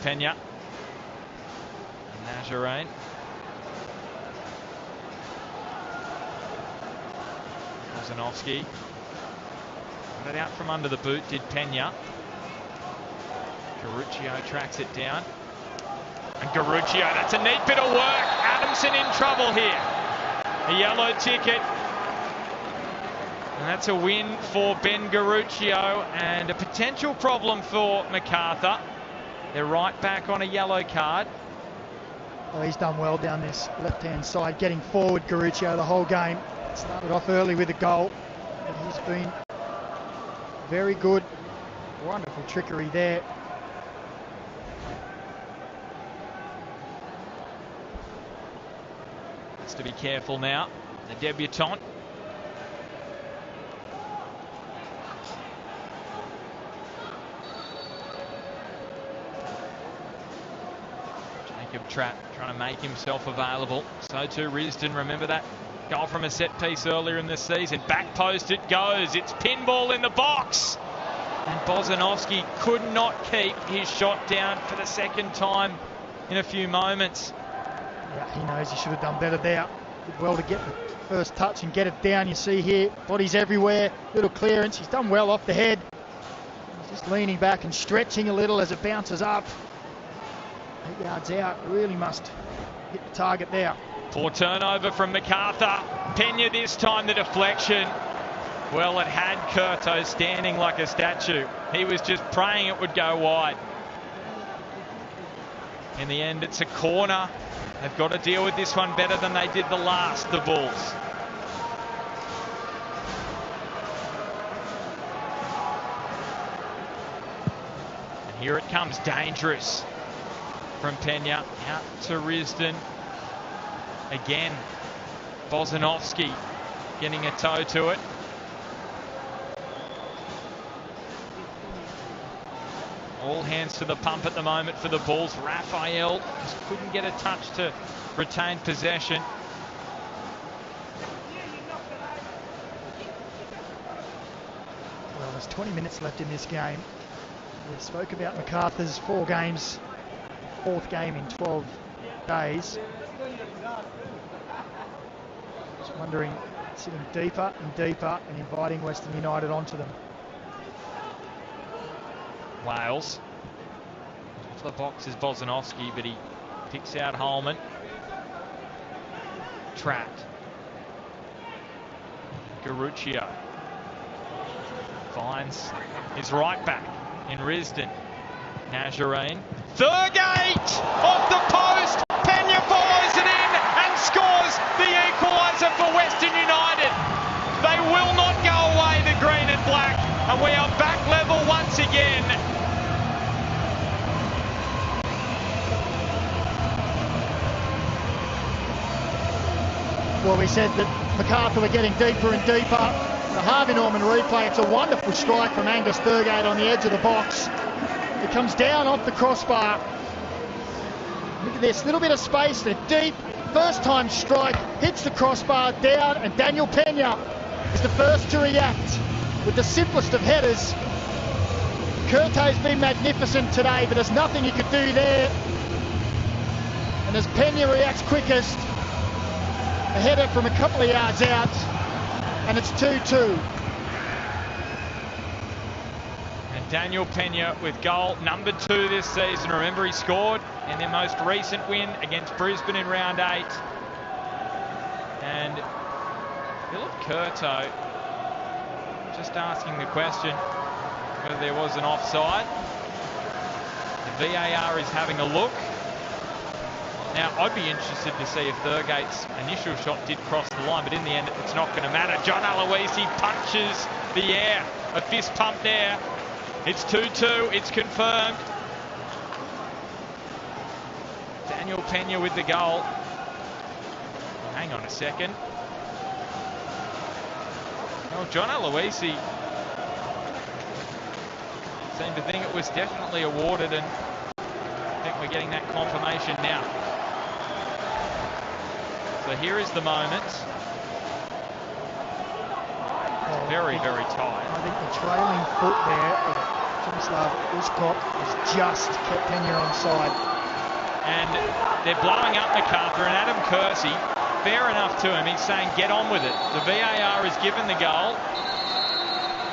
Pena. Najarain. Bozanovski. Got it out from under the boot, did Pena. Garuccio tracks it down. And Garuccio, that's a neat bit of work. Adamson in trouble here. A yellow ticket. And that's a win for Ben Garuccio and a potential problem for Macarthur. They're right back on a yellow card. Well, he's done well down this left-hand side, getting forward, Garuccio, the whole game. Started off early with a goal, but he's been very good. Wonderful trickery there. Has to be careful now. The debutant. Jacob Trapp trying to make himself available. So too Risdon. Remember that goal from a set piece earlier in the season. Back post it goes. It's pinball in the box. And Bozanovski could not keep his shot down for the second time in a few moments. Yeah, he knows he should have done better there. Did well to get the first touch and get it down. You see here, bodies everywhere, little clearance. He's done well off the head. He's just leaning back and stretching a little as it bounces up. 8 yards out, really must hit the target there. Poor turnover from Macarthur. Pena this time, the deflection. Well, it had Curto standing like a statue. He was just praying it would go wide. In the end, it's a corner. They've got to deal with this one better than they did the last, the Bulls. And here it comes, dangerous from Pena out to Risdon. Again, Bozanovski getting a toe to it. All hands to the pump at the moment for the Bulls. Raphael just couldn't get a touch to retain possession. Well, there's 20 minutes left in this game. We spoke about Macarthur's 4 games, 4th game in 12 days. Just wondering, sitting deeper and deeper and inviting Western United onto them. Wales. Off the box is Bozanovski, but he picks out Holman. Trapped. Garuccio finds his right back in Risdon. Najarain. Thurgate off the post. Pena follows it in and scores the equaliser for Western United. They will not green and black, and we are back level once again. Well, we said that Macarthur were getting deeper and deeper. The Harvey Norman replay, it's a wonderful strike from Angus Thurgate on the edge of the box. It comes down off the crossbar. Look at this, little bit of space, they're deep. First time strike, hits the crossbar down, and Daniel Pena is the first to react with the simplest of headers. Curte's been magnificent today, but there's nothing he could do there. And as Pena reacts quickest, a header from a couple of yards out, and it's 2-2. And Daniel Pena with goal number 2 this season. Remember, he scored in their most recent win against Brisbane in round 8. And Philip Curto just asking the question whether there was an offside. The VAR is having a look. Now, I'd be interested to see if Thurgate's initial shot did cross the line, but in the end, it's not going to matter. John Aloisi punches the air. A fist pump there. It's 2-2. It's confirmed. Daniel Pena with the goal. Hang on a second. Well, John Aloisi seemed to think it was definitely awarded, and I think we're getting that confirmation now. So here is the moment. Very, very tight. I think the trailing foot there of Tomislav Uskok has just kept Pena onside. And they're blowing up Macarthur, and Adam Kersey, fair enough to him, he's saying get on with it. The VAR has given the goal,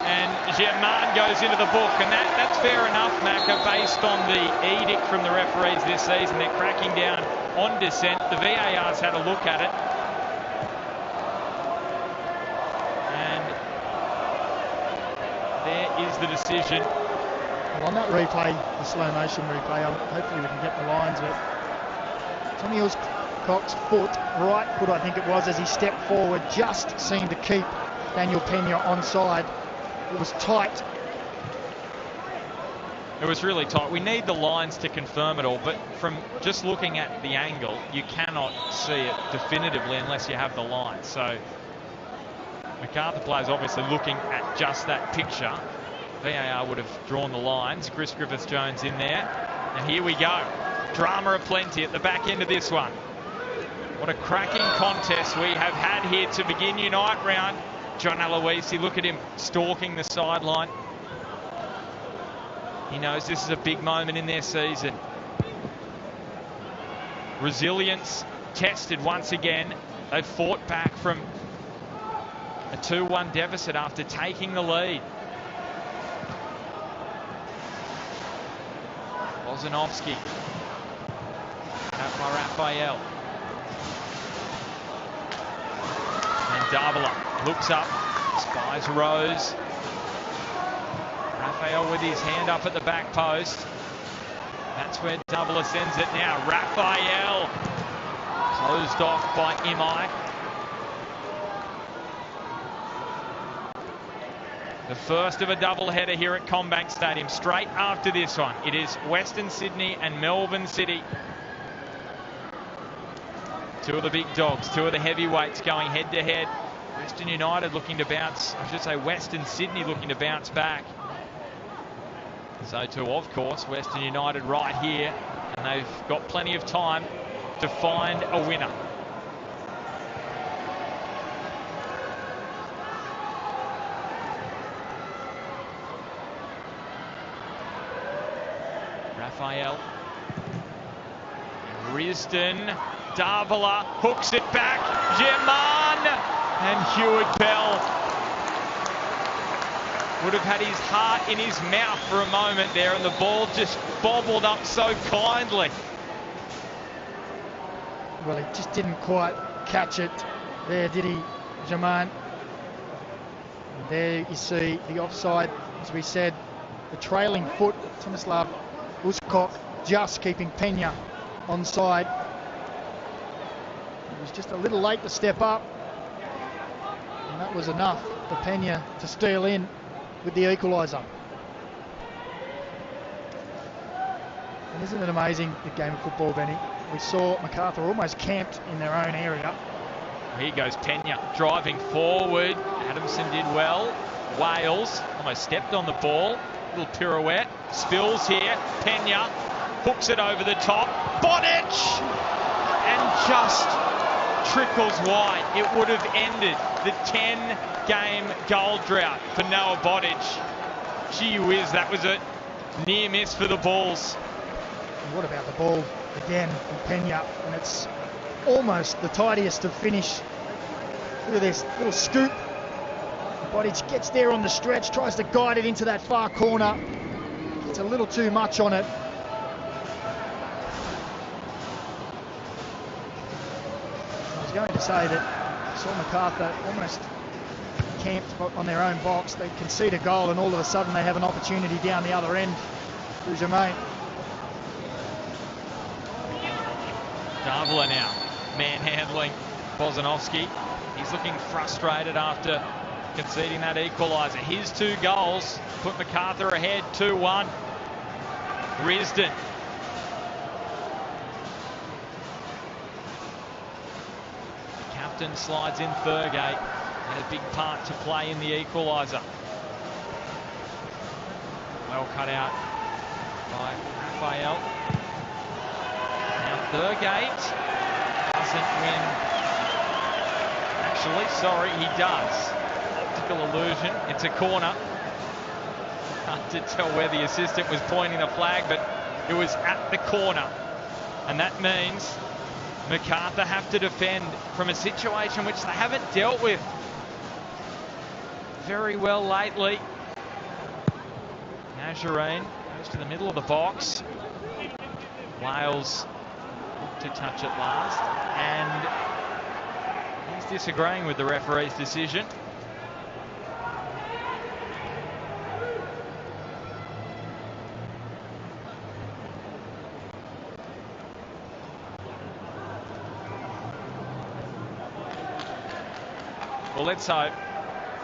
and Germain goes into the book, and that's fair enough, Macca, based on the edict from the referees this season. They're cracking down on dissent. The VAR's had a look at it, and there is the decision. Well, on that replay, the slow motion replay, hopefully we can get the lines, but Tommy Uskok's foot, right foot I think it was, as he stepped forward, just seemed to keep Daniel Pena onside. It was tight. It was really tight. We need the lines to confirm it all, but from just looking at the angle, you cannot see it definitively unless you have the line. So Macarthur players obviously looking at just that picture. VAR would have drawn the lines. Chris Griffiths-Jones in there. And here we go. Drama aplenty at the back end of this one. What a cracking contest we have had here to begin Unite round. John Aloisi, look at him stalking the sideline. He knows this is a big moment in their season. Resilience tested once again. They've fought back from a 2-1 deficit after taking the lead. Bozanovsky. Out by Raphael. And Davila looks up, spies Rose. Raphael with his hand up at the back post. That's where Davila sends it now. Raphael closed off by Imai. The first of a double-header here at Combank Stadium. Straight after this one, it is Western Sydney and Melbourne City. Two of the big dogs, two of the heavyweights going head-to-head. Western United looking to bounce, I should say Western Sydney looking to bounce back. So too, of course, Western United right here, and they've got plenty of time to find a winner. Raphael. Risdon. Davila hooks it back. Germain. And Hewitt Bell would have had his heart in his mouth for a moment there, and the ball just bobbled up so kindly. Well, he just didn't quite catch it there, did he, Germain? And there you see the offside, as we said, the trailing foot, Tomislav Uskok just keeping Pena onside. He was just a little late to step up, and that was enough. for Pena to steal in with the equaliser. And isn't it amazing, the game of football, Benny? We saw Macarthur almost camped in their own area. Here goes Pena driving forward. Adamson did well. Wales almost stepped on the ball. Little pirouette. Spills here. Pena hooks it over the top. Bodic! And just trickles wide. It would have ended the 10-game goal drought for Noah Bodic. Gee whiz, that was a near miss for the Bulls. And what about the ball again from Pena? And it's almost the tidiest of finish. Look at this little scoop. Bodic gets there on the stretch, tries to guide it into that far corner. It's a little too much on it. I was going to say that I saw Macarthur almost camped on their own box. They concede a goal and all of a sudden they have an opportunity down the other end. Who's your mate? Davila now manhandling Bozanovski. He's looking frustrated after conceding that equaliser. His 2 goals put Macarthur ahead 2-1. Risdon. The captain slides in Thurgate. Had a big part to play in the equaliser. Well cut out by Raphael. Now Thurgate doesn't win. Actually, sorry, he does. Optical illusion. It's a corner. Hard to tell where the assistant was pointing the flag, but it was at the corner. And that means Macarthur have to defend from a situation which they haven't dealt with very well lately. Nazarene goes to the middle of the box. Wales look to touch it last, and he's disagreeing with the referee's decision. Well, let's hope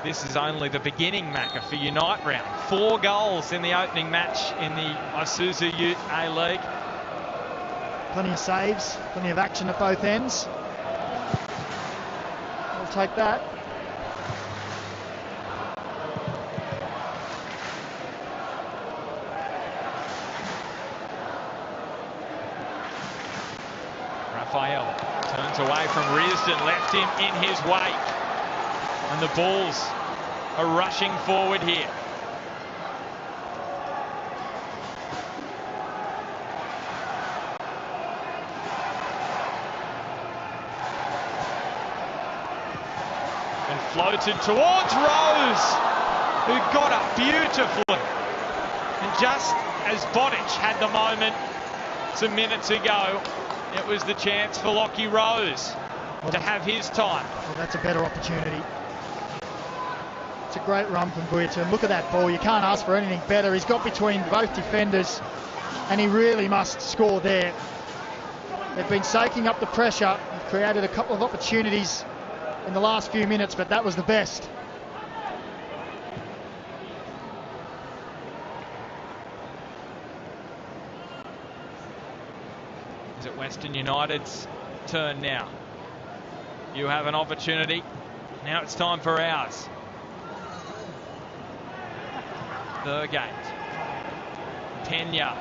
this is only the beginning, Macca, for Unite round. 4 goals in the opening match in the Isuzu Ute A-League. Plenty of saves, plenty of action at both ends. We'll take that. Raphael turns away from Risdon, left him in his wake. And the Bulls are rushing forward here. And floated towards Rose, who got up beautifully. And just as Bodic had the moment some minutes ago, it was the chance for Lockie Rose to have his time. Well, that's a better opportunity. It's a great run from Guillotin. Look at that ball. You can't ask for anything better. He's got between both defenders and he really must score there. They've been soaking up the pressure. They've created a couple of opportunities in the last few minutes, but that was the best. Is it Western United's turn now? You have an opportunity. Now it's time for ours. Thurgate. Pena.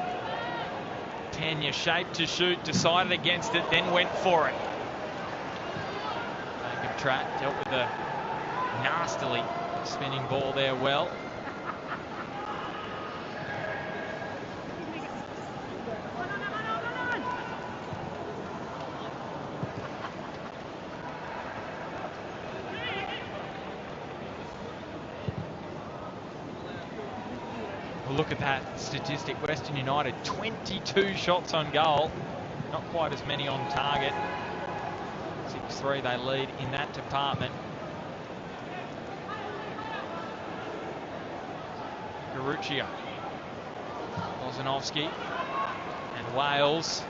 Pena shaped to shoot, decided against it, then went for it. Jacob Tratt dealt with a nastily spinning ball there well. Look at that statistic. Western United 22 shots on goal, not quite as many on target. 6-3 they lead in that department. Garuccia, Bozanovski and Wales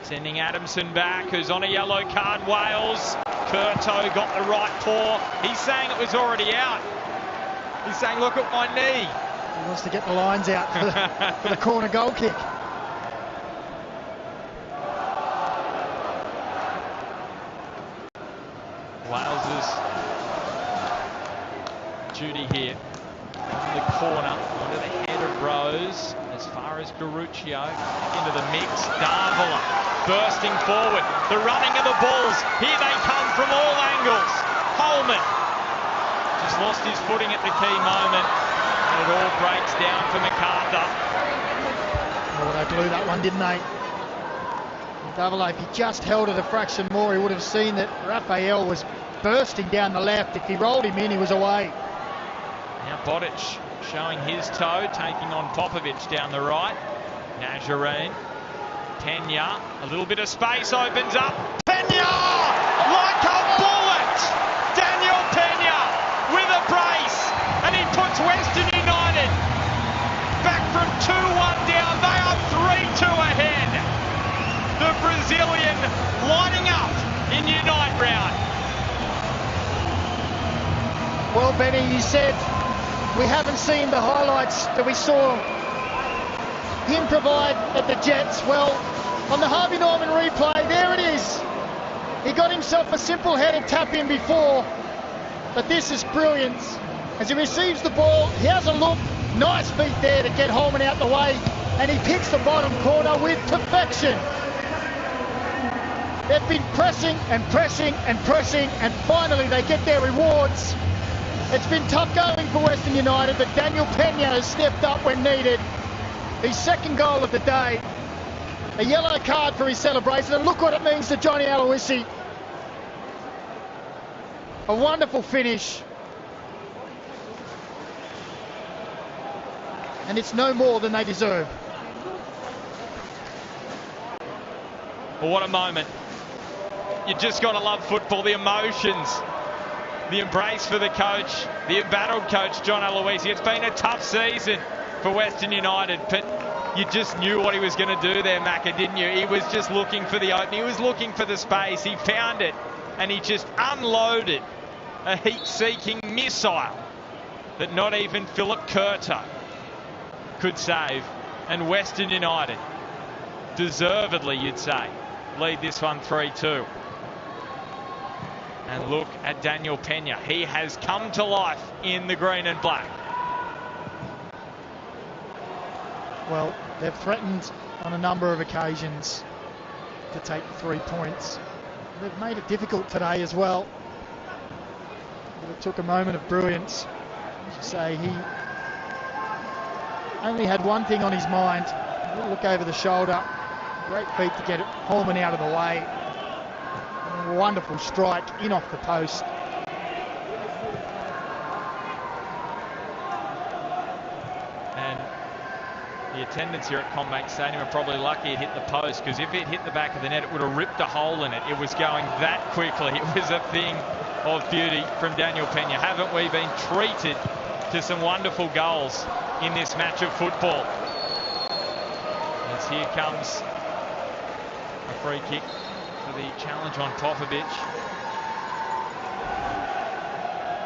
sending Adamson back, who's on a yellow card. Wales Curto got the right paw. He's saying it was already out. He's saying, look at my knee. He wants to get the lines out for the corner goal kick. Wales's duty here. In the corner, under the head of Rose, as far as Garuccio, into the mix. Davila bursting forward. The running of the Bulls. Here they come from all angles. Holman just lost his footing at the key moment. And it all breaks down for Macarthur. Oh, they blew that one, didn't they? Davila, if he just held it a fraction more, he would have seen that Raphael was bursting down the left. If he rolled him in, he was away. Now Bodic showing his toe, taking on Popovic down the right. Nazarene. Pena, a little bit of space opens up. Pena! Like a bullet! Daniel Pena with a brace, and he puts Western United back from 2-1 down. They are 3-2 ahead. The Brazilian lining up in Unite round. Well, Benny, you said we haven't seen the highlights that we saw him provide at the Jets. Well, on the Harvey Norman replay, there it is. He got himself a simple headed tap in before, but this is brilliant. As he receives the ball, he has a look, nice feet there to get Holman out the way, and he picks the bottom corner with perfection. They've been pressing and pressing and pressing, and finally they get their rewards. It's been tough going for Western United, but Daniel Pena has stepped up when needed. His second goal of the day. A yellow card for his celebration, and look what it means to Johnny Aloisi. A wonderful finish. And it's no more than they deserve. Well, what a moment. You just got to love football, the emotions. The embrace for the coach, the embattled coach, John Aloisi. It's been a tough season for Western United, but you just knew what he was going to do there, Macca, didn't you? He was just looking for the opening. He was looking for the space. He found it, and he just unloaded a heat-seeking missile that not even Philip Curto could save. And Western United, deservedly, you'd say, lead this one 3-2. And look at Daniel Pena. He has come to life in the green and black. Well, they've threatened on a number of occasions to take 3 points. They've made it difficult today as well. But it took a moment of brilliance. As you say, he only had one thing on his mind. A little look over the shoulder. Great feet to get Holman out of the way. A wonderful strike in off the post. And the attendants here at Combank Stadium are probably lucky it hit the post, because if it hit the back of the net, it would have ripped a hole in it. It was going that quickly. It was a thing of beauty from Daniel Pena. Haven't we been treated to some wonderful goals in this match of football? As here comes a free kick for the challenge on Popovic.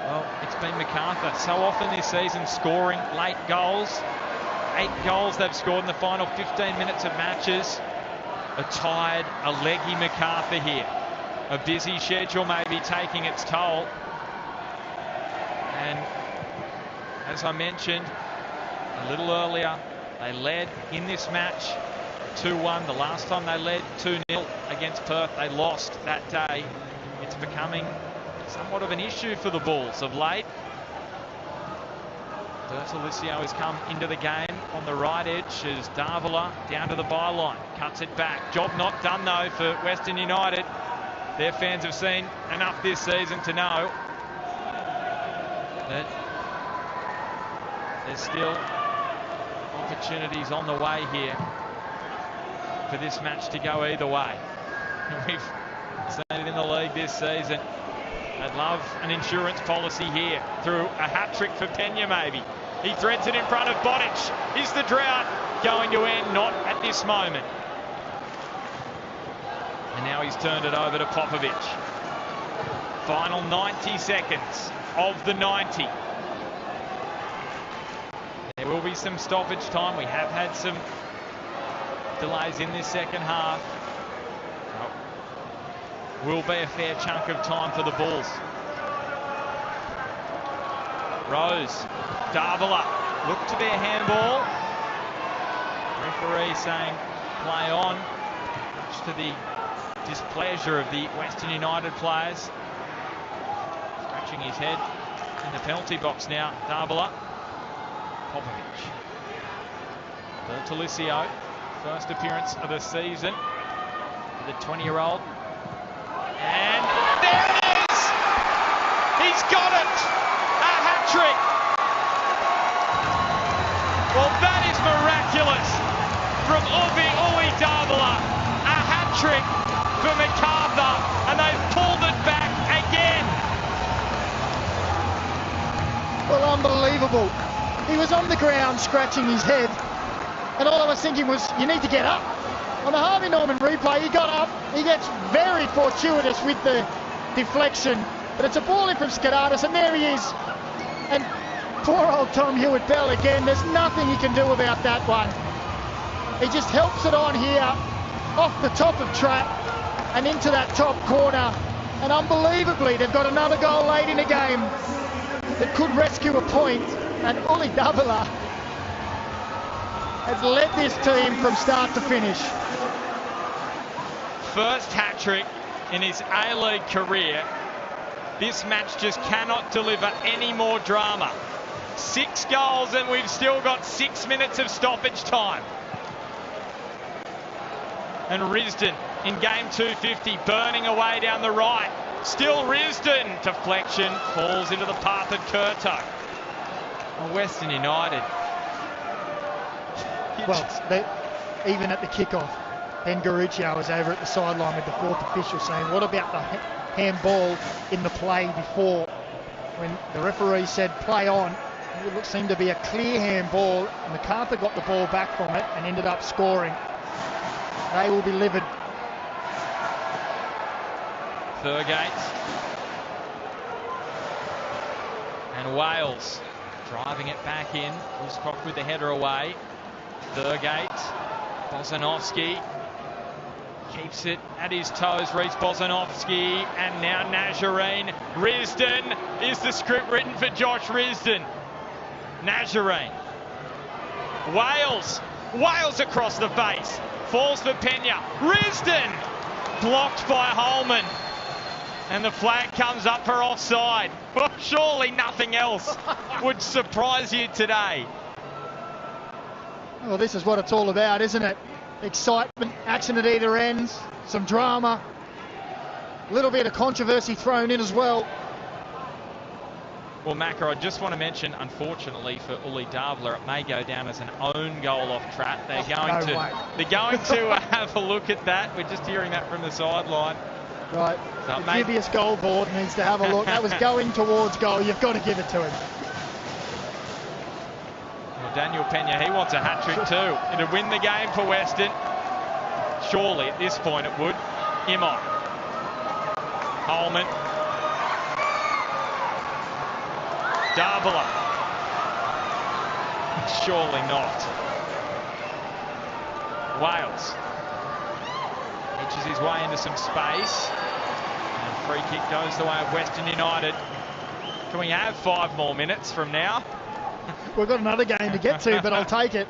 Well, it's been Macarthur so often this season scoring late goals. 8 goals they've scored in the final 15 minutes of matches. A tired, a leggy Macarthur here. A busy schedule may be taking its toll. And as I mentioned a little earlier, they led in this match 2-1. The last time they led 2-0 against Perth, they lost that day. It's becoming somewhat of an issue for the Bulls of late. D'Ursulicio has come into the game on the right edge as Davila down to the byline, cuts it back. Job not done though for Western United. Their fans have seen enough this season to know that there's still opportunities on the way here for this match to go either way. We've seen it in the league this season. They'd love an insurance policy here through a hat-trick for Pena maybe. He threads it in front of Bodic. Is the drought going to end? Not at this moment. And now he's turned it over to Popovic. Final 90 seconds of the 90. There will be some stoppage time. We have had some delays in this second half. Will be a fair chunk of time for the Bulls. Rose, Davila, look to be a handball. Referee saying play on, much to the displeasure of the Western United players. Scratching his head in the penalty box now, Davila. Popovic. Bertolicio, first appearance of the season for the 20-year-old. And there it is! He's got it! A hat-trick! Well, that is miraculous from Uli Davila. A hat-trick for Macarthur, and they've pulled it back again. Well, unbelievable. He was on the ground scratching his head, and all I was thinking was, you need to get up. On the Harvey Norman replay, he got up. He gets very fortuitous with the deflection, but it's a ball in from Skadatis, and there he is. And poor old Tom Hewitt-Bell again, there's nothing he can do about that one. He just helps it on here, off the top of trap, and into that top corner. And unbelievably, they've got another goal late in the game that could rescue a point, and Uli Davila has led this team from start to finish. First hat-trick in his A-League career. This match just cannot deliver any more drama. 6 goals and we've still got 6 minutes of stoppage time. And Risdon in game 250, burning away down the right. Still Risdon. Deflection falls into the path of Curto. Well, Western United. Well, even at the kickoff, Ben Garuccio was over at the sideline with the fourth official saying, what about the handball in the play before? When the referee said play on, it seemed to be a clear handball, and Macarthur got the ball back from it and ended up scoring. They will be livid. Thurgate and Wales driving it back in. Wooscock with the header away. Thurgate, Bozanovsky keeps it at his toes, reads Bozanovsky, and now Nazarene. Risdon, is the script written for Josh Risdon? Nazarene. Wales across the face, falls for Pena. Risdon, blocked by Holman. And the flag comes up for offside. Well, surely nothing else would surprise you today. Well, this is what it's all about, isn't it? Excitement, action at either ends, some drama, a little bit of controversy thrown in as well. Well, Macca, I just want to mention, unfortunately for Uli Davila, it may go down as an own goal off trap. They're going to have a look at that. We're just hearing that from the sideline. Right, so the dubious goal board needs to have a look. That was going towards goal. You've got to give it to him. Well, Daniel Pena, he wants a hat-trick too. It'd win the game for Western. Surely at this point it would. Imai. Holman. Davila. Surely not. Wales. Inches his way into some space. And free kick goes the way of Western United. Can we have 5 more minutes from now? We've got another game to get to, but I'll take it.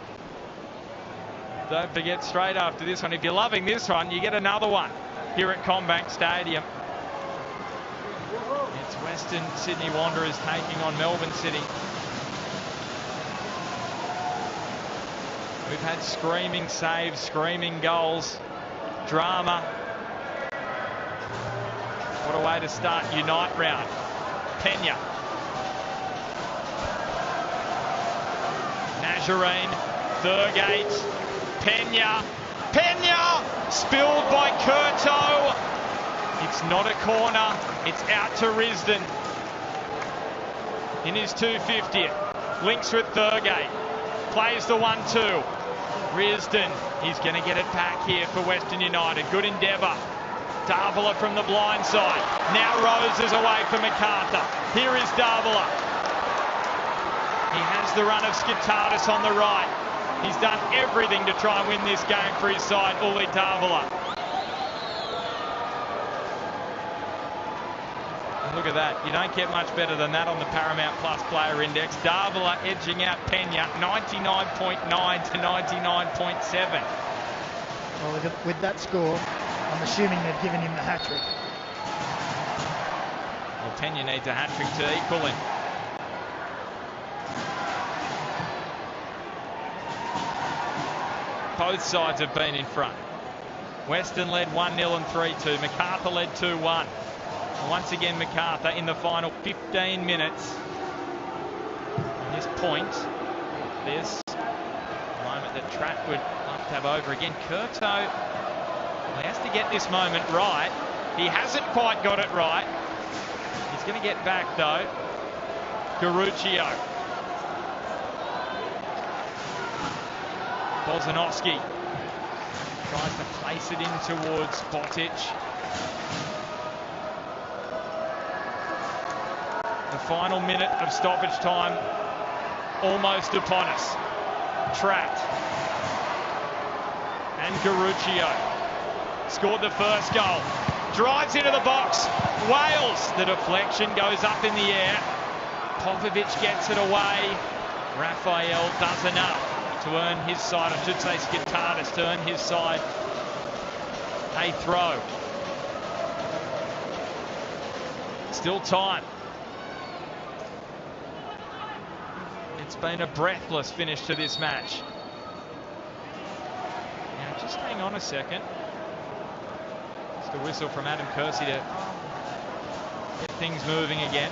Don't forget, straight after this one, if you're loving this one, you get another one here at Combank Stadium. It's Western Sydney Wanderers taking on Melbourne City. We've had screaming saves, screaming goals, drama. What a way to start Unite round. Pena. Nazarene, Thurgate, Pena, spilled by Curto. It's not a corner, it's out to Risdon. In his 250th, links with Thurgate, plays the 1-2. Risdon, he's going to get it back here for Western United. Good endeavour. Davila from the blind side. Now Rose is away from Macarthur. Here is Davila. He has the run of Skitardis on the right. He's done everything to try and win this game for his side, Uli Davila. Look at that. You don't get much better than that on the Paramount Plus Player Index. Davila edging out Pena, 99.9 to 99.7. Well, with that score, I'm assuming they've given him the hat-trick. Well, Pena needs a hat-trick to equal him. Both sides have been in front. Western led 1-0 and 3-2. Macarthur led 2-1. Once again, Macarthur in the final 15 minutes. On this point, there's a moment that Trapp would like to have over again. Curto, well, he has to get this moment right. He hasn't quite got it right. He's going to get back, though. Garuccio. Bozanovski tries to place it in towards Botic. The final minute of stoppage time almost upon us. Trapped. And Garuccio scored the first goal. Drives into the box. Wales. The deflection goes up in the air. Popovic gets it away. Raphael does enough to earn his side. I should say Skitardis to earn his side a throw. Still time. It's been a breathless finish to this match. Now just hang on a second. Just a whistle from Adam Kersey to get things moving again.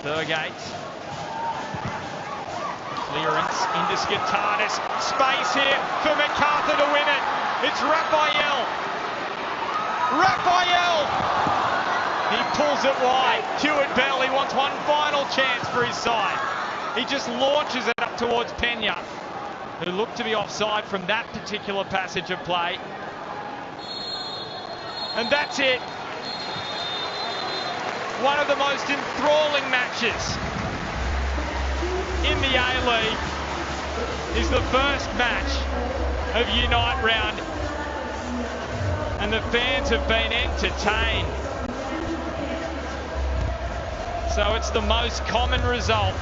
Thurgate. Clearance into Skitardis. Space here for Macarthur to win it. It's Raphael. Raphael! He pulls it wide. Hewitt Bell, he wants one final chance for his side. He just launches it up towards Pena, who looked to be offside from that particular passage of play. And that's it. One of the most enthralling matches in the A-League is the first match of Unite round. And the fans have been entertained. So it's the most common result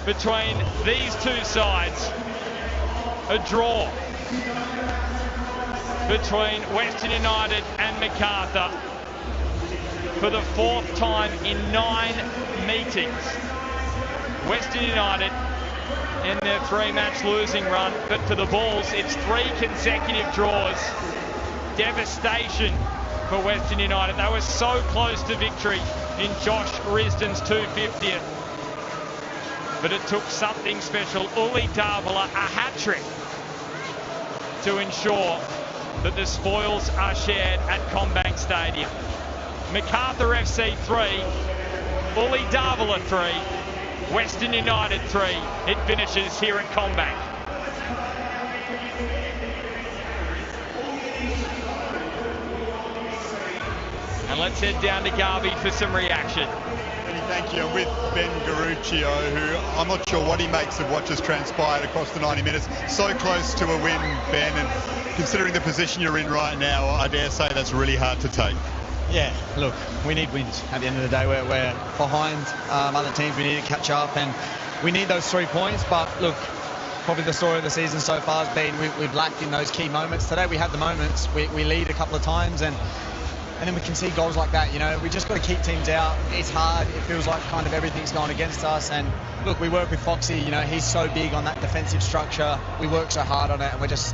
between these two sides. A draw between Western United and Macarthur for the fourth time in 9 meetings. Western United in their 3-match losing run, but for the Bulls it's 3 consecutive draws. Devastation for Western United. They were so close to victory in Josh Risdon's 250th. But it took something special. Uli Davila, a hat-trick to ensure that the spoils are shared at CommBank Stadium. Macarthur FC 3, Uli Davila 3, Western United 3. It finishes here at CommBank. And let's head down to Garvey for some reaction. Thank you. With Ben Garuccio, who I'm not sure what he makes of what just transpired across the 90 minutes. So close to a win, Ben, and considering the position you're in right now, I dare say that's really hard to take. Yeah, look, we need wins. At the end of the day, we're behind other teams. We need to catch up, and we need those 3 points. But look, probably the story of the season so far has been we've lacked in those key moments. Today we had the moments. We lead a couple of times, and then we can see goals like that. You know, we just got to keep teams out. It's hard. It feels like kind of everything's going against us. And look, we work with Foxy. You know, he's so big on that defensive structure. We work so hard on it, and we're just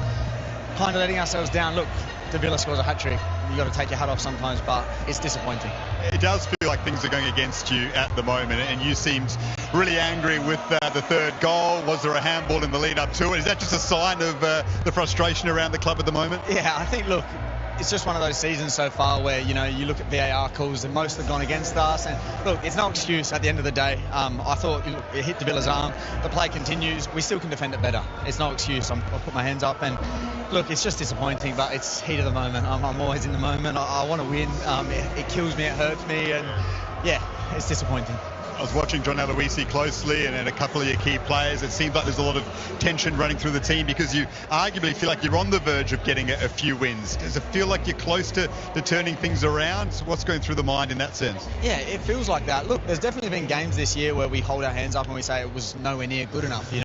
kind of letting ourselves down. Look, Davila scores a hat-trick. You got to take your hat off sometimes, but it's disappointing. It does feel like things are going against you at the moment, and you seemed really angry with the third goal. Was there a handball in the lead up to it? Is that just a sign of the frustration around the club at the moment? Yeah, I think, look, it's just one of those seasons so far where, you know, you look at VAR calls and most have gone against us. And look, it's no excuse at the end of the day. I thought it hit De Villa's arm. The play continues. We still can defend it better. It's no excuse. I'll put my hands up. And look, it's just disappointing, but it's heat of the moment. I'm always in the moment. I want to win. It kills me. It hurts me. And yeah, it's disappointing. I was watching John Aloisi closely and a couple of your key players. It seems like there's a lot of tension running through the team because you arguably feel like you're on the verge of getting a few wins. Does it feel like you're close to turning things around? So what's going through the mind in that sense? Yeah, it feels like that. Look, there's definitely been games this year where we hold our hands up and we say it was nowhere near good enough. You know?